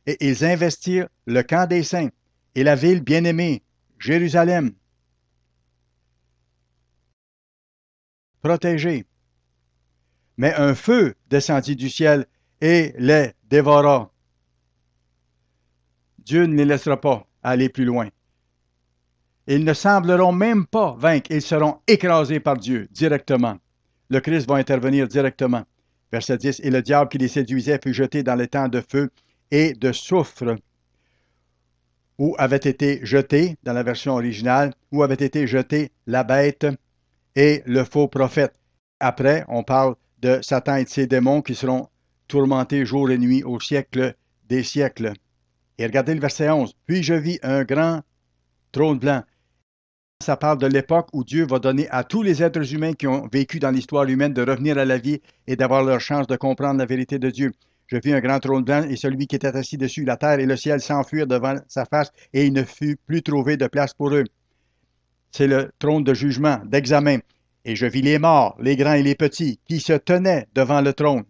Et ils investirent le camp des saints et la ville bien-aimée, Jérusalem, protégée. Mais un feu descendit du ciel et les dévora. Dieu ne les laissera pas aller plus loin. Ils ne sembleront même pas vaincre. Ils seront écrasés par Dieu directement. Le Christ va intervenir directement. Verset 10. Et le diable qui les séduisait fut jeté dans les temps de feu et de soufre, où avait été jeté, dans la version originale, où avait été jeté la bête et le faux prophète. Après, on parle de Satan et de ses démons qui seront tourmentés jour et nuit au siècle des siècles. Et regardez le verset 11. Puis je vis un grand trône blanc. Ça parle de l'époque où Dieu va donner à tous les êtres humains qui ont vécu dans l'histoire humaine de revenir à la vie et d'avoir leur chance de comprendre la vérité de Dieu. Je vis un grand trône blanc et celui qui était assis dessus, la terre et le ciel s'enfuirent devant sa face et il ne fut plus trouvé de place pour eux. C'est le trône de jugement, d'examen. Et je vis les morts, les grands et les petits, qui se tenaient devant le trône.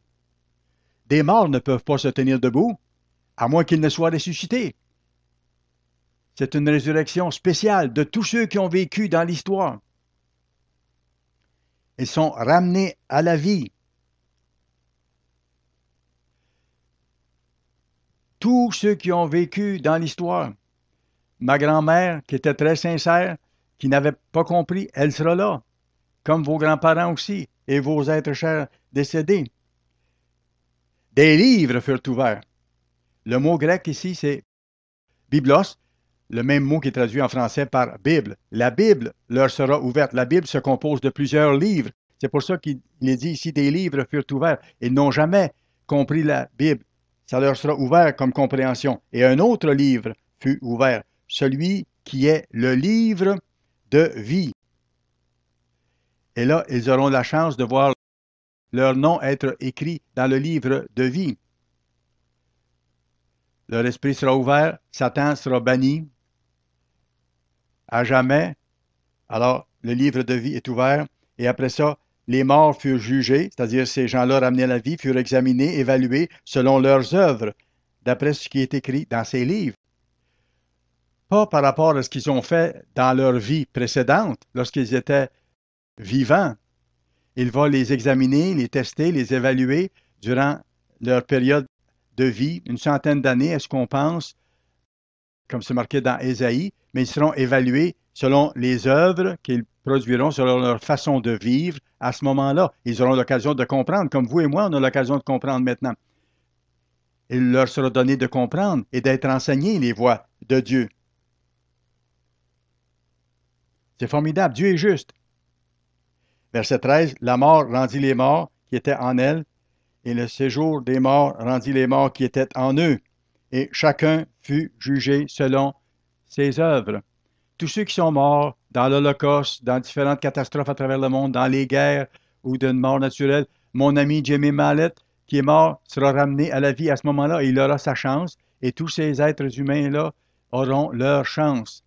Des morts ne peuvent pas se tenir debout, à moins qu'ils ne soient ressuscités. C'est une résurrection spéciale de tous ceux qui ont vécu dans l'histoire. Ils sont ramenés à la vie. Tous ceux qui ont vécu dans l'histoire. ma grand-mère, qui était très sincère, qui n'avait pas compris, elle sera là, comme vos grands-parents aussi, et vos êtres chers décédés. Des livres furent ouverts. Le mot grec ici, c'est biblos, le même mot qui est traduit en français par Bible. La Bible leur sera ouverte. La Bible se compose de plusieurs livres. C'est pour ça qu'il est dit ici, des livres furent ouverts. Ils n'ont jamais compris la Bible. Ça leur sera ouvert comme compréhension. Et un autre livre fut ouvert, celui qui est le livre de vie. Et là, ils auront la chance de voir leur nom être écrit dans le livre de vie. Leur esprit sera ouvert, Satan sera banni à jamais. Alors, le livre de vie est ouvert. Et après ça, les morts furent jugés, c'est-à-dire ces gens-là ramenés à la vie, furent examinés, évalués selon leurs œuvres, d'après ce qui est écrit dans ces livres. Pas par rapport à ce qu'ils ont fait dans leur vie précédente, lorsqu'ils étaient vivants. Il va les examiner, les tester, les évaluer durant leur période de vie, une centaine d'années, est-ce qu'on pense, comme c'est marqué dans Ésaïe, mais ils seront évalués selon les œuvres qu'ils produiront, selon leur façon de vivre à ce moment-là. Ils auront l'occasion de comprendre, comme vous et moi, on a l'occasion de comprendre maintenant. Il leur sera donné de comprendre et d'être enseignés les voies de Dieu. C'est formidable, Dieu est juste. Verset 13, la mort rendit les morts qui étaient en elle, et le séjour des morts rendit les morts qui étaient en eux, et chacun fut jugé selon ses œuvres. Tous ceux qui sont morts dans l'Holocauste, dans différentes catastrophes à travers le monde, dans les guerres ou d'une mort naturelle, mon ami Jimmy Mallet, qui est mort, sera ramené à la vie à ce moment-là, et il aura sa chance, et tous ces êtres humains-là auront leur chance.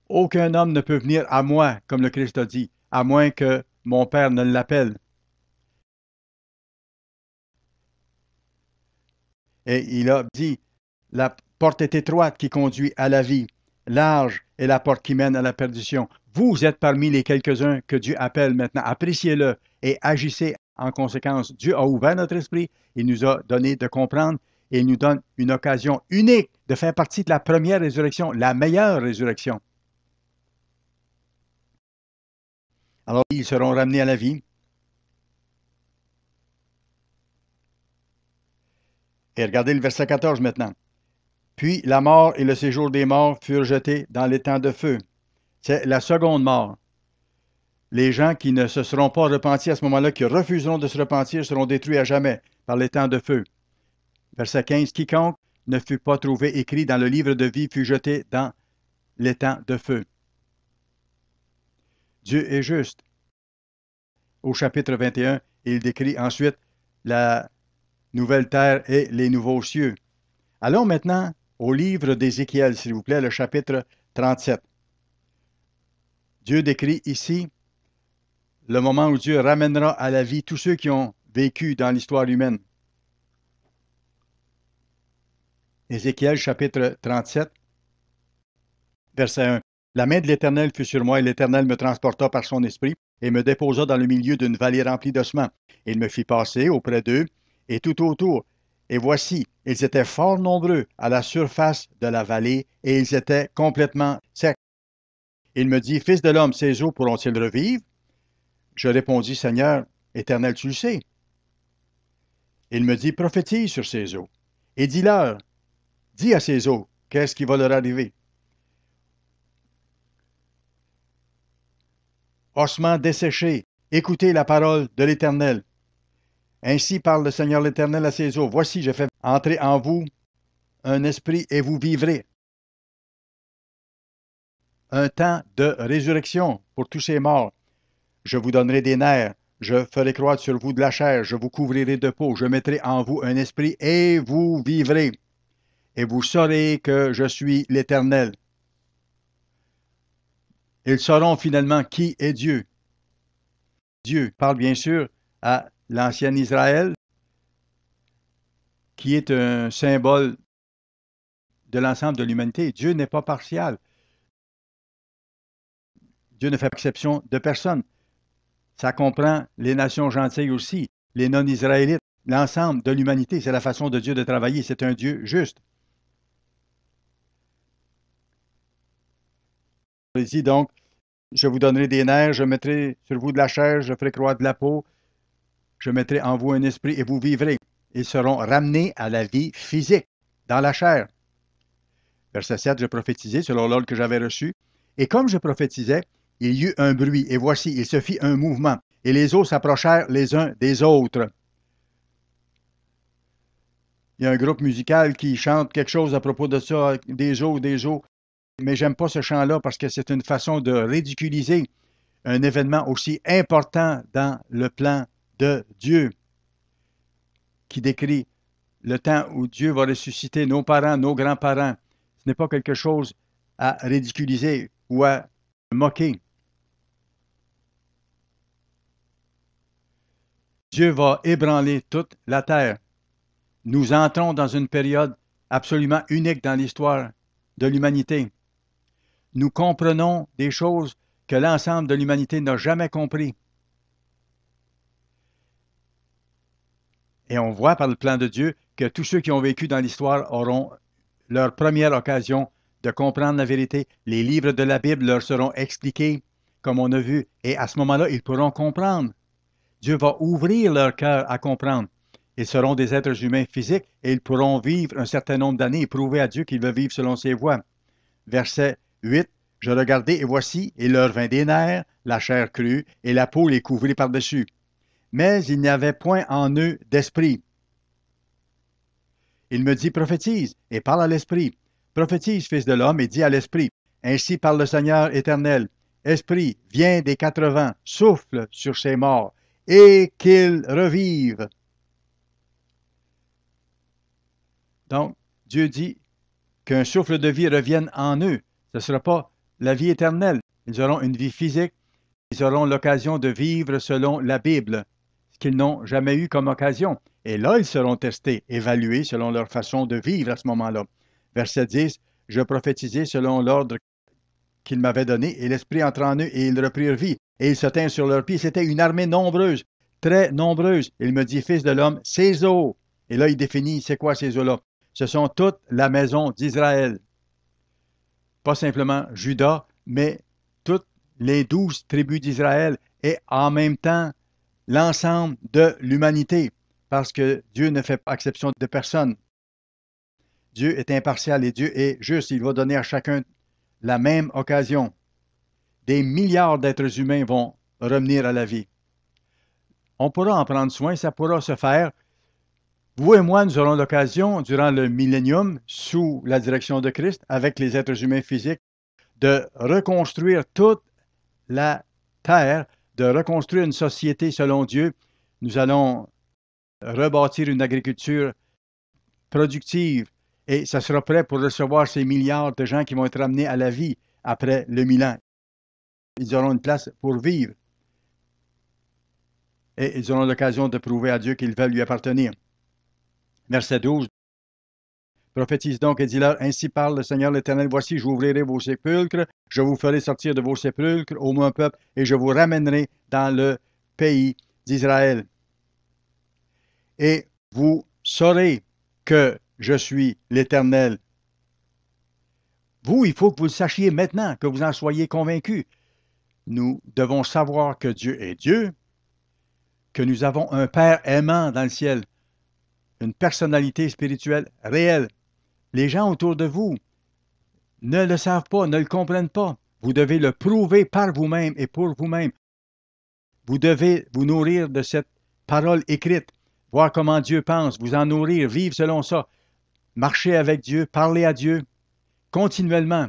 Aucun homme ne peut venir à moi, comme le Christ a dit, à moins que mon Père ne l'appelle. Et il a dit, la porte est étroite qui conduit à la vie, large est la porte qui mène à la perdition. Vous êtes parmi les quelques-uns que Dieu appelle maintenant. Appréciez-le et agissez en conséquence. Dieu a ouvert notre esprit, il nous a donné de comprendre et il nous donne une occasion unique de faire partie de la première résurrection, la meilleure résurrection. Alors, ils seront ramenés à la vie. Et regardez le verset 14 maintenant. Puis la mort et le séjour des morts furent jetés dans l'étang de feu. C'est la seconde mort. Les gens qui ne se seront pas repentis à ce moment-là, qui refuseront de se repentir, seront détruits à jamais par l'étang de feu. Verset 15. Quiconque ne fut pas trouvé écrit dans le livre de vie fut jeté dans l'étang de feu. Dieu est juste. Au chapitre 21, il décrit ensuite la nouvelle terre et les nouveaux cieux. Allons maintenant au livre d'Ézéchiel, s'il vous plaît, le chapitre 37. Dieu décrit ici le moment où Dieu ramènera à la vie tous ceux qui ont vécu dans l'histoire humaine. Ézéchiel, chapitre 37, verset 1. La main de l'Éternel fut sur moi, et l'Éternel me transporta par son esprit, et me déposa dans le milieu d'une vallée remplie d'ossements. Il me fit passer auprès d'eux, et tout autour. Et voici, ils étaient fort nombreux à la surface de la vallée, et ils étaient complètement secs. Il me dit, Fils de l'homme, ces eaux pourront-ils revivre? Je répondis, Seigneur, Éternel, tu le sais. Il me dit, prophétise sur ces eaux, et dis-leur, dis à ces eaux, qu'est-ce qui va leur arriver? Ossements desséchés, écoutez la parole de l'Éternel. Ainsi parle le Seigneur l'Éternel à ces eaux. Voici, je fais entrer en vous un esprit et vous vivrez. Un temps de résurrection pour tous ces morts. Je vous donnerai des nerfs, je ferai croître sur vous de la chair, je vous couvrirai de peau, je mettrai en vous un esprit et vous vivrez. Et vous saurez que je suis l'Éternel. Ils sauront finalement qui est Dieu. Dieu parle bien sûr à l'ancien Israël, qui est un symbole de l'ensemble de l'humanité. Dieu n'est pas partial. Dieu ne fait exception de personne. Ça comprend les nations gentilles aussi, les non-israélites, l'ensemble de l'humanité. C'est la façon de Dieu de travailler. C'est un Dieu juste. Il dit donc, je vous donnerai des nerfs, je mettrai sur vous de la chair, je ferai croître de la peau, je mettrai en vous un esprit et vous vivrez. Ils seront ramenés à la vie physique, dans la chair. Verset 7, je prophétisais selon l'ordre que j'avais reçu. Et comme je prophétisais, il y eut un bruit, et voici, il se fit un mouvement, et les eaux s'approchèrent les uns des autres. Il y a un groupe musical qui chante quelque chose à propos de ça, des eaux, mais j'aime pas ce chant-là parce que c'est une façon de ridiculiser un événement aussi important dans le plan de Dieu, qui décrit le temps où Dieu va ressusciter nos parents, nos grands-parents. Ce n'est pas quelque chose à ridiculiser ou à moquer. Dieu va ébranler toute la terre. Nous entrons dans une période absolument unique dans l'histoire de l'humanité. Nous comprenons des choses que l'ensemble de l'humanité n'a jamais compris. Et on voit par le plan de Dieu que tous ceux qui ont vécu dans l'histoire auront leur première occasion de comprendre la vérité. Les livres de la Bible leur seront expliqués, comme on a vu, et à ce moment-là, ils pourront comprendre. Dieu va ouvrir leur cœur à comprendre. Ils seront des êtres humains physiques et ils pourront vivre un certain nombre d'années et prouver à Dieu qu'ils veulent vivre selon ses voies. Verset 8. Je regardai et voici, il leur vint des nerfs, la chair crue, et la peau les couvrit par-dessus. Mais il n'y avait point en eux d'esprit. Il me dit, prophétise, et parle à l'esprit. Prophétise, fils de l'homme, et dis à l'esprit. Ainsi parle le Seigneur éternel. Esprit, viens des 4 vents, souffle sur ces morts, et qu'ils revivent. Donc, Dieu dit qu'un souffle de vie revienne en eux. Ce ne sera pas la vie éternelle. Ils auront une vie physique. Ils auront l'occasion de vivre selon la Bible, ce qu'ils n'ont jamais eu comme occasion. Et là, ils seront testés, évalués selon leur façon de vivre à ce moment-là. Verset 10, je prophétisai selon l'ordre qu'il m'avait donné, et l'Esprit entra en eux, et ils reprirent vie. Et ils se tinrent sur leurs pieds. C'était une armée nombreuse, très nombreuse. Il me dit, fils de l'homme, ces eaux. Et là, il définit, c'est quoi ces eaux-là? Ce sont toute la maison d'Israël. Pas simplement Juda, mais toutes les 12 tribus d'Israël et en même temps l'ensemble de l'humanité, parce que Dieu ne fait pas exception de personne. Dieu est impartial et Dieu est juste. Il va donner à chacun la même occasion. Des milliards d'êtres humains vont revenir à la vie. On pourra en prendre soin, ça pourra se faire. Vous et moi, nous aurons l'occasion, durant le millénium, sous la direction de Christ, avec les êtres humains physiques, de reconstruire toute la terre, de reconstruire une société selon Dieu. Nous allons rebâtir une agriculture productive et ça sera prêt pour recevoir ces milliards de gens qui vont être ramenés à la vie après le 1000 ans. Ils auront une place pour vivre et ils auront l'occasion de prouver à Dieu qu'ils veulent lui appartenir. Verset 12. Prophétise donc et dis-leur, ainsi parle le Seigneur l'Éternel, voici, j'ouvrirai vos sépulcres, je vous ferai sortir de vos sépulcres, ô mon peuple, et je vous ramènerai dans le pays d'Israël. Et vous saurez que je suis l'Éternel. Vous, il faut que vous le sachiez maintenant, que vous en soyez convaincus. Nous devons savoir que Dieu est Dieu, que nous avons un Père aimant dans le ciel, une personnalité spirituelle réelle. Les gens autour de vous ne le savent pas, ne le comprennent pas. Vous devez le prouver par vous-même et pour vous-même. Vous devez vous nourrir de cette parole écrite, voir comment Dieu pense, vous en nourrir, vivre selon ça, marcher avec Dieu, parler à Dieu continuellement.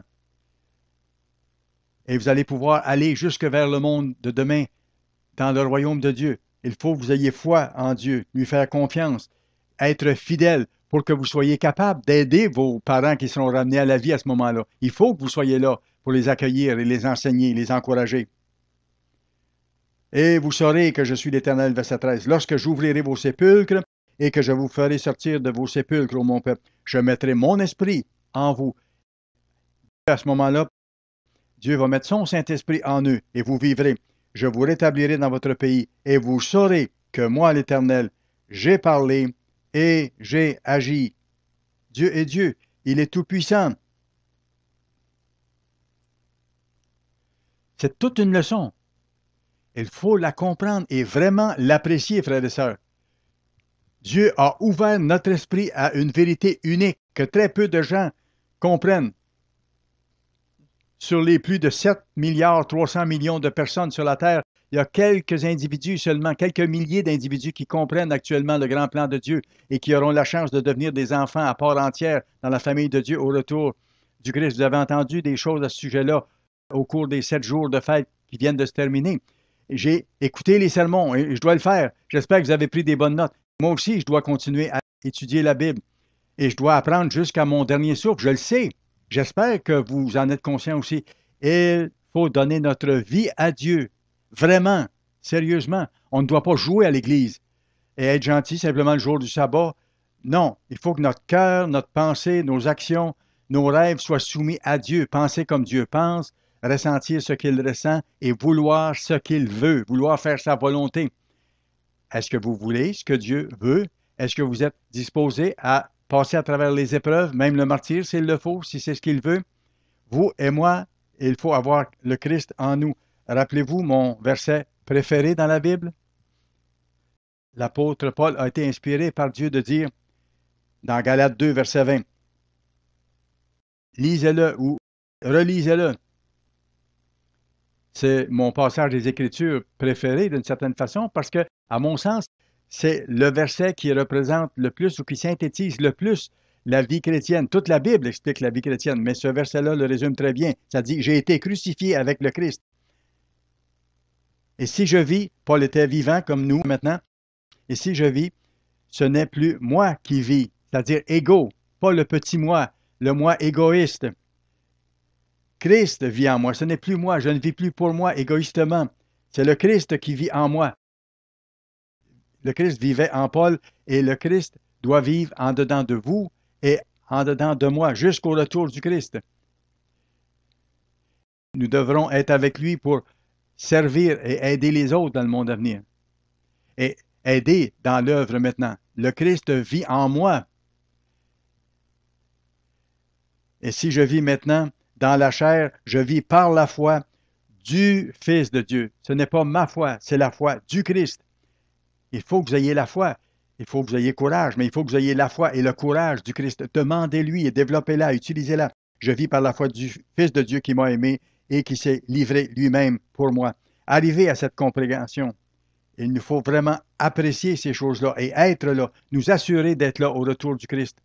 Et vous allez pouvoir aller jusque vers le monde de demain, dans le royaume de Dieu. Il faut que vous ayez foi en Dieu, lui faire confiance, être fidèle pour que vous soyez capable d'aider vos parents qui seront ramenés à la vie à ce moment-là. Il faut que vous soyez là pour les accueillir et les enseigner, les encourager. Et vous saurez que je suis l'Éternel, verset 13. Lorsque j'ouvrirai vos sépulcres et que je vous ferai sortir de vos sépulcres, ô mon peuple, je mettrai mon esprit en vous. À ce moment-là, Dieu va mettre son Saint-Esprit en eux et vous vivrez. Je vous rétablirai dans votre pays et vous saurez que moi, l'Éternel, j'ai parlé et j'ai agi. Dieu est Dieu, il est tout-puissant. C'est toute une leçon. Il faut la comprendre et vraiment l'apprécier, frères et sœurs. Dieu a ouvert notre esprit à une vérité unique que très peu de gens comprennent. Sur les plus de 7 milliards 300 millions de personnes sur la Terre, il y a quelques individus seulement, quelques milliers d'individus qui comprennent actuellement le grand plan de Dieu et qui auront la chance de devenir des enfants à part entière dans la famille de Dieu au retour du Christ. Vous avez entendu des choses à ce sujet-là au cours des 7 jours de fête qui viennent de se terminer. J'ai écouté les sermons et je dois le faire. J'espère que vous avez pris des bonnes notes. Moi aussi, je dois continuer à étudier la Bible et je dois apprendre jusqu'à mon dernier souffle. Je le sais. J'espère que vous en êtes conscient aussi. Il faut donner notre vie à Dieu. Vraiment, sérieusement. On ne doit pas jouer à l'Église et être gentil simplement le jour du sabbat. Non, il faut que notre cœur, notre pensée, nos actions, nos rêves soient soumis à Dieu. Penser comme Dieu pense, ressentir ce qu'il ressent et vouloir ce qu'il veut, vouloir faire sa volonté. Est-ce que vous voulez ce que Dieu veut? Est-ce que vous êtes disposé à passer à travers les épreuves, même le martyre s'il le faut, si c'est ce qu'il veut? Vous et moi, il faut avoir le Christ en nous. Rappelez-vous mon verset préféré dans la Bible? L'apôtre Paul a été inspiré par Dieu de dire dans Galates 2, verset 20, lisez-le ou relisez-le. C'est mon passage des Écritures préféré d'une certaine façon parce que, à mon sens, c'est le verset qui représente le plus ou qui synthétise le plus la vie chrétienne. Toute la Bible explique la vie chrétienne, mais ce verset-là le résume très bien. Ça dit « J'ai été crucifié avec le Christ ». Et si je vis, Paul était vivant comme nous maintenant, et si je vis, ce n'est plus moi qui vis, c'est-à-dire égo, pas le petit moi, le moi égoïste. Christ vit en moi, ce n'est plus moi, je ne vis plus pour moi égoïstement. C'est le Christ qui vit en moi. Le Christ vivait en Paul et le Christ doit vivre en dedans de vous et en dedans de moi jusqu'au retour du Christ. Nous devrons être avec lui pour servir et aider les autres dans le monde à venir. Et aider dans l'œuvre maintenant. Le Christ vit en moi. Et si je vis maintenant dans la chair, je vis par la foi du Fils de Dieu. Ce n'est pas ma foi, c'est la foi du Christ. Il faut que vous ayez la foi. Il faut que vous ayez courage, mais il faut que vous ayez la foi et le courage du Christ. Demandez-lui et développez-la, utilisez-la. Je vis par la foi du Fils de Dieu qui m'a aimé et qui s'est livré lui-même pour moi. Arrivez à cette compréhension. Il nous faut vraiment apprécier ces choses-là et être là, nous assurer d'être là au retour du Christ.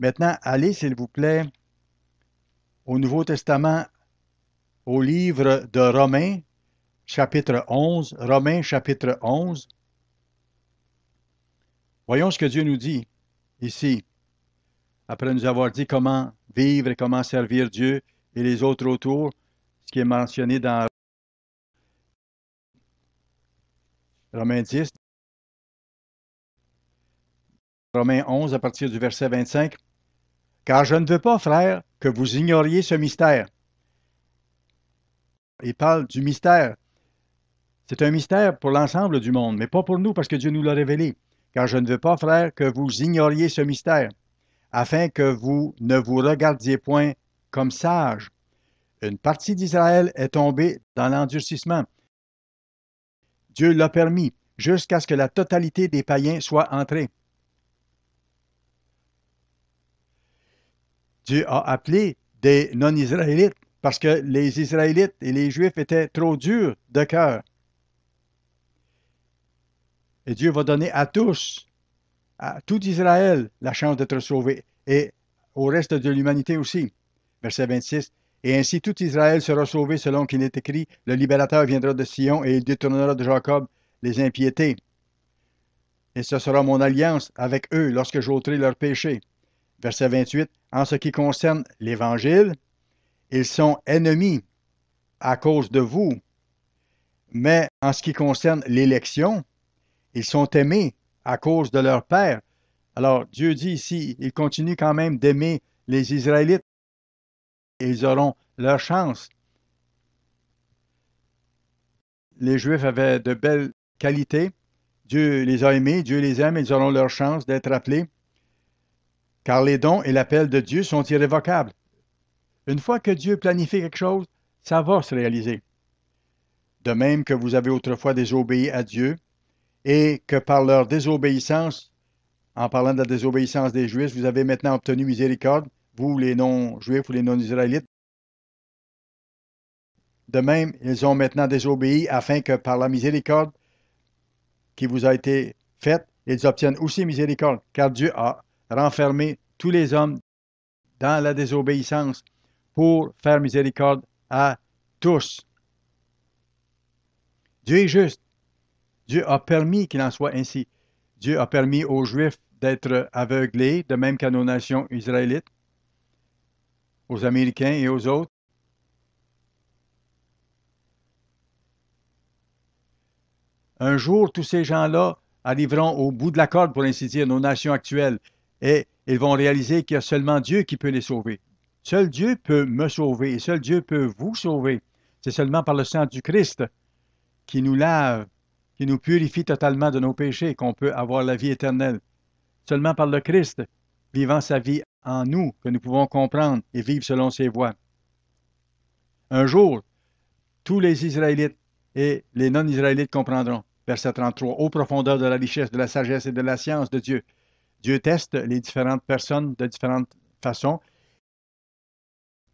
Maintenant, allez, s'il vous plaît, au Nouveau Testament, au livre de Romains, chapitre 11. Romains, chapitre 11. Voyons ce que Dieu nous dit ici, après nous avoir dit comment vivre et comment servir Dieu et les autres autour, ce qui est mentionné dans Romains 10, Romains 11 à partir du verset 25. « Car je ne veux pas, frères, que vous ignoriez ce mystère. » Il parle du mystère. C'est un mystère pour l'ensemble du monde, mais pas pour nous parce que Dieu nous l'a révélé. « Car je ne veux pas, frères, que vous ignoriez ce mystère, afin que vous ne vous regardiez point comme sages. Une partie d'Israël est tombée dans l'endurcissement. Dieu l'a permis jusqu'à ce que la totalité des païens soit entrée. Dieu a appelé des non-Israélites parce que les Israélites et les Juifs étaient trop durs de cœur. Et Dieu va donner à tous, à tout Israël, la chance d'être sauvé et au reste de l'humanité aussi. Verset 26. Et ainsi tout Israël sera sauvé selon qu'il est écrit, le libérateur viendra de Sion et il détournera de Jacob les impiétés. Et ce sera mon alliance avec eux lorsque j'ôterai leurs péchés. Verset 28. En ce qui concerne l'Évangile, ils sont ennemis à cause de vous. Mais en ce qui concerne l'élection, ils sont aimés à cause de leur Père. Alors, Dieu dit ici, il continue quand même d'aimer les Israélites. Et ils auront leur chance. Les Juifs avaient de belles qualités. Dieu les a aimés, Dieu les aime, ils auront leur chance d'être appelés. Car les dons et l'appel de Dieu sont irrévocables. Une fois que Dieu planifie quelque chose, ça va se réaliser. de même que vous avez autrefois désobéi à Dieu, et que par leur désobéissance, en parlant de la désobéissance des Juifs, vous avez maintenant obtenu miséricorde, vous les non-Juifs ou les non-Israélites. De même, ils ont maintenant désobéi afin que par la miséricorde qui vous a été faite, ils obtiennent aussi miséricorde, car Dieu a renfermé tous les hommes dans la désobéissance pour faire miséricorde à tous. Dieu est juste. Dieu a permis qu'il en soit ainsi. Dieu a permis aux Juifs d'être aveuglés, de même qu'à nos nations israélites, aux Américains et aux autres. Un jour, tous ces gens-là arriveront au bout de la corde, pour ainsi dire, nos nations actuelles, et ils vont réaliser qu'il y a seulement Dieu qui peut les sauver. Seul Dieu peut me sauver et seul Dieu peut vous sauver. C'est seulement par le sang du Christ qui nous lave, qui nous purifie totalement de nos péchés, qu'on peut avoir la vie éternelle. Seulement par le Christ, vivant sa vie en nous, que nous pouvons comprendre et vivre selon ses voies. Un jour, tous les Israélites et les non-Israélites comprendront. Verset 33. Ô profondeur de la richesse, de la sagesse et de la science de Dieu. Dieu teste les différentes personnes de différentes façons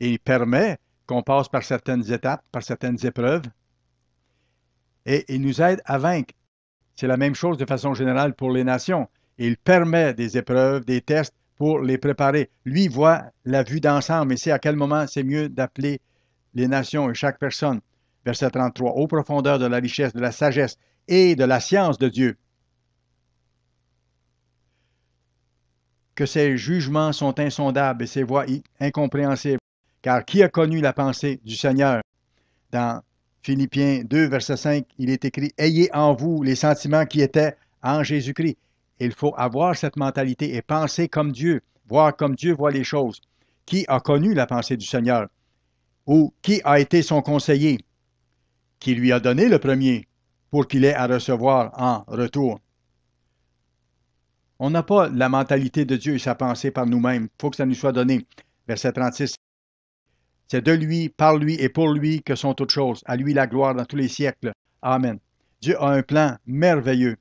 et il permet qu'on passe par certaines étapes, par certaines épreuves et il nous aide à vaincre. C'est la même chose de façon générale pour les nations. Il permet des épreuves, des tests pour les préparer. Lui voit la vue d'ensemble et sait à quel moment c'est mieux d'appeler les nations et chaque personne. Verset 33. Ô profondeur de la richesse, de la sagesse et de la science de Dieu. Que ses jugements sont insondables et ses voies incompréhensibles. Car qui a connu la pensée du Seigneur? Dans Philippiens 2, verset 5, il est écrit « Ayez en vous les sentiments qui étaient en Jésus-Christ ». Il faut avoir cette mentalité et penser comme Dieu, voir comme Dieu voit les choses. Qui a connu la pensée du Seigneur? Ou qui a été son conseiller? Qui lui a donné le premier pour qu'il ait à recevoir en retour? On n'a pas la mentalité de Dieu et sa pensée par nous-mêmes. Il faut que ça nous soit donné. Verset 36. C'est de lui, par lui et pour lui que sont toutes choses. À lui la gloire dans tous les siècles. Amen. Dieu a un plan merveilleux.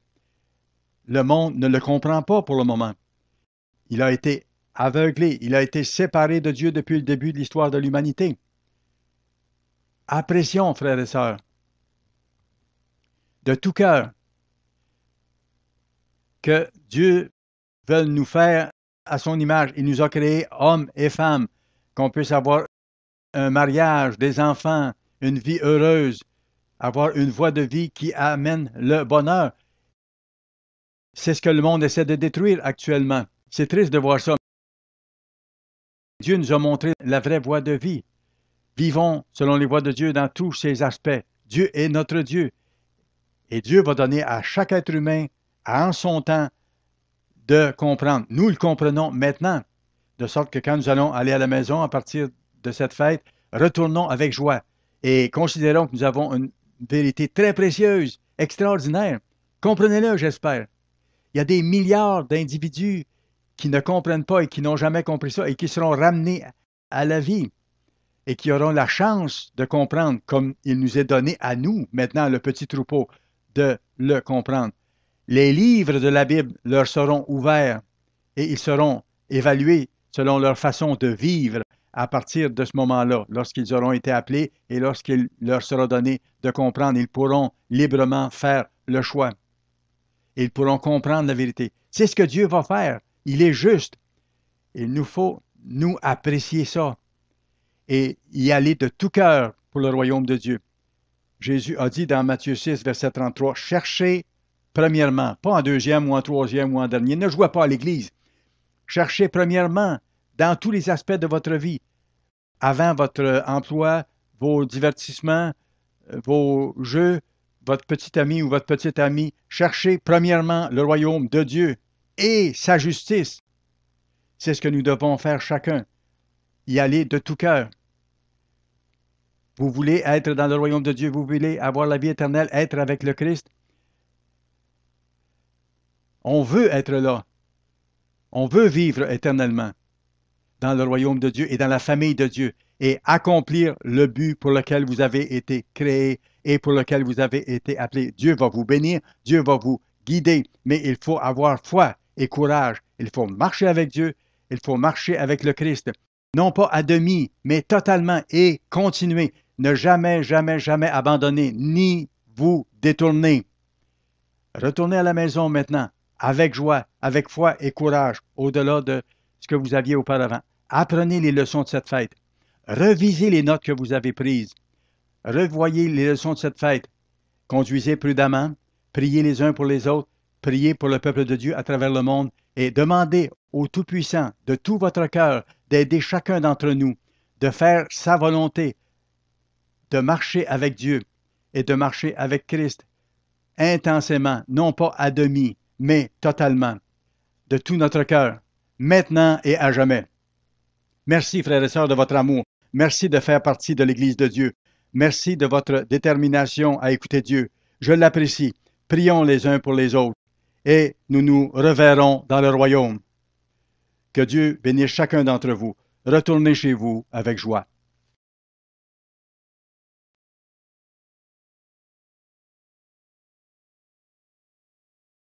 Le monde ne le comprend pas pour le moment. Il a été aveuglé. Il a été séparé de Dieu depuis le début de l'histoire de l'humanité. Apprécions, frères et sœurs, de tout cœur, que Dieu veut nous faire à son image. Il nous a créés hommes et femmes, qu'on puisse avoir un mariage, des enfants, une vie heureuse, avoir une voie de vie qui amène le bonheur. C'est ce que le monde essaie de détruire actuellement. C'est triste de voir ça. Dieu nous a montré la vraie voie de vie. Vivons selon les voies de Dieu dans tous ses aspects. Dieu est notre Dieu. Et Dieu va donner à chaque être humain, en son temps, de comprendre. Nous le comprenons maintenant, de sorte que quand nous allons aller à la maison à partir de cette fête, retournons avec joie et considérons que nous avons une vérité très précieuse, extraordinaire. Comprenez-le, j'espère. Il y a des milliards d'individus qui ne comprennent pas et qui n'ont jamais compris ça et qui seront ramenés à la vie et qui auront la chance de comprendre comme il nous est donné à nous, maintenant, le petit troupeau, de le comprendre. Les livres de la Bible leur seront ouverts et ils seront évalués selon leur façon de vivre à partir de ce moment-là, lorsqu'ils auront été appelés et lorsqu'il leur sera donné de comprendre, ils pourront librement faire le choix. Ils pourront comprendre la vérité. C'est ce que Dieu va faire. Il est juste. Il nous faut, nous, apprécier ça et y aller de tout cœur pour le royaume de Dieu. Jésus a dit dans Matthieu 6, verset 33, « Cherchez premièrement, pas en deuxième ou en troisième ou en dernier, ne jouez pas à l'Église. Cherchez premièrement dans tous les aspects de votre vie, avant votre emploi, vos divertissements, vos jeux, votre petit ami ou votre petite amie, cherchez premièrement le royaume de Dieu et sa justice. C'est ce que nous devons faire chacun, y aller de tout cœur. Vous voulez être dans le royaume de Dieu, vous voulez avoir la vie éternelle, être avec le Christ. On veut être là. On veut vivre éternellement dans le royaume de Dieu et dans la famille de Dieu et accomplir le but pour lequel vous avez été créés et pour lequel vous avez été appelés. Dieu va vous bénir, Dieu va vous guider, mais il faut avoir foi et courage. Il faut marcher avec Dieu, il faut marcher avec le Christ. Non pas à demi, mais totalement et continuer. Ne jamais, jamais, jamais abandonner, ni vous détourner. Retournez à la maison maintenant, avec joie, avec foi et courage, au-delà de ce que vous aviez auparavant. Apprenez les leçons de cette fête. Revisez les notes que vous avez prises. Revoyez les leçons de cette fête. Conduisez prudemment, priez les uns pour les autres, priez pour le peuple de Dieu à travers le monde et demandez au Tout-Puissant de tout votre cœur d'aider chacun d'entre nous, de faire sa volonté, de marcher avec Dieu et de marcher avec Christ intensément, non pas à demi, mais totalement, de tout notre cœur, maintenant et à jamais. Merci, frères et sœurs, de votre amour. Merci de faire partie de l'Église de Dieu. Merci de votre détermination à écouter Dieu. Je l'apprécie. Prions les uns pour les autres et nous nous reverrons dans le royaume. Que Dieu bénisse chacun d'entre vous. Retournez chez vous avec joie.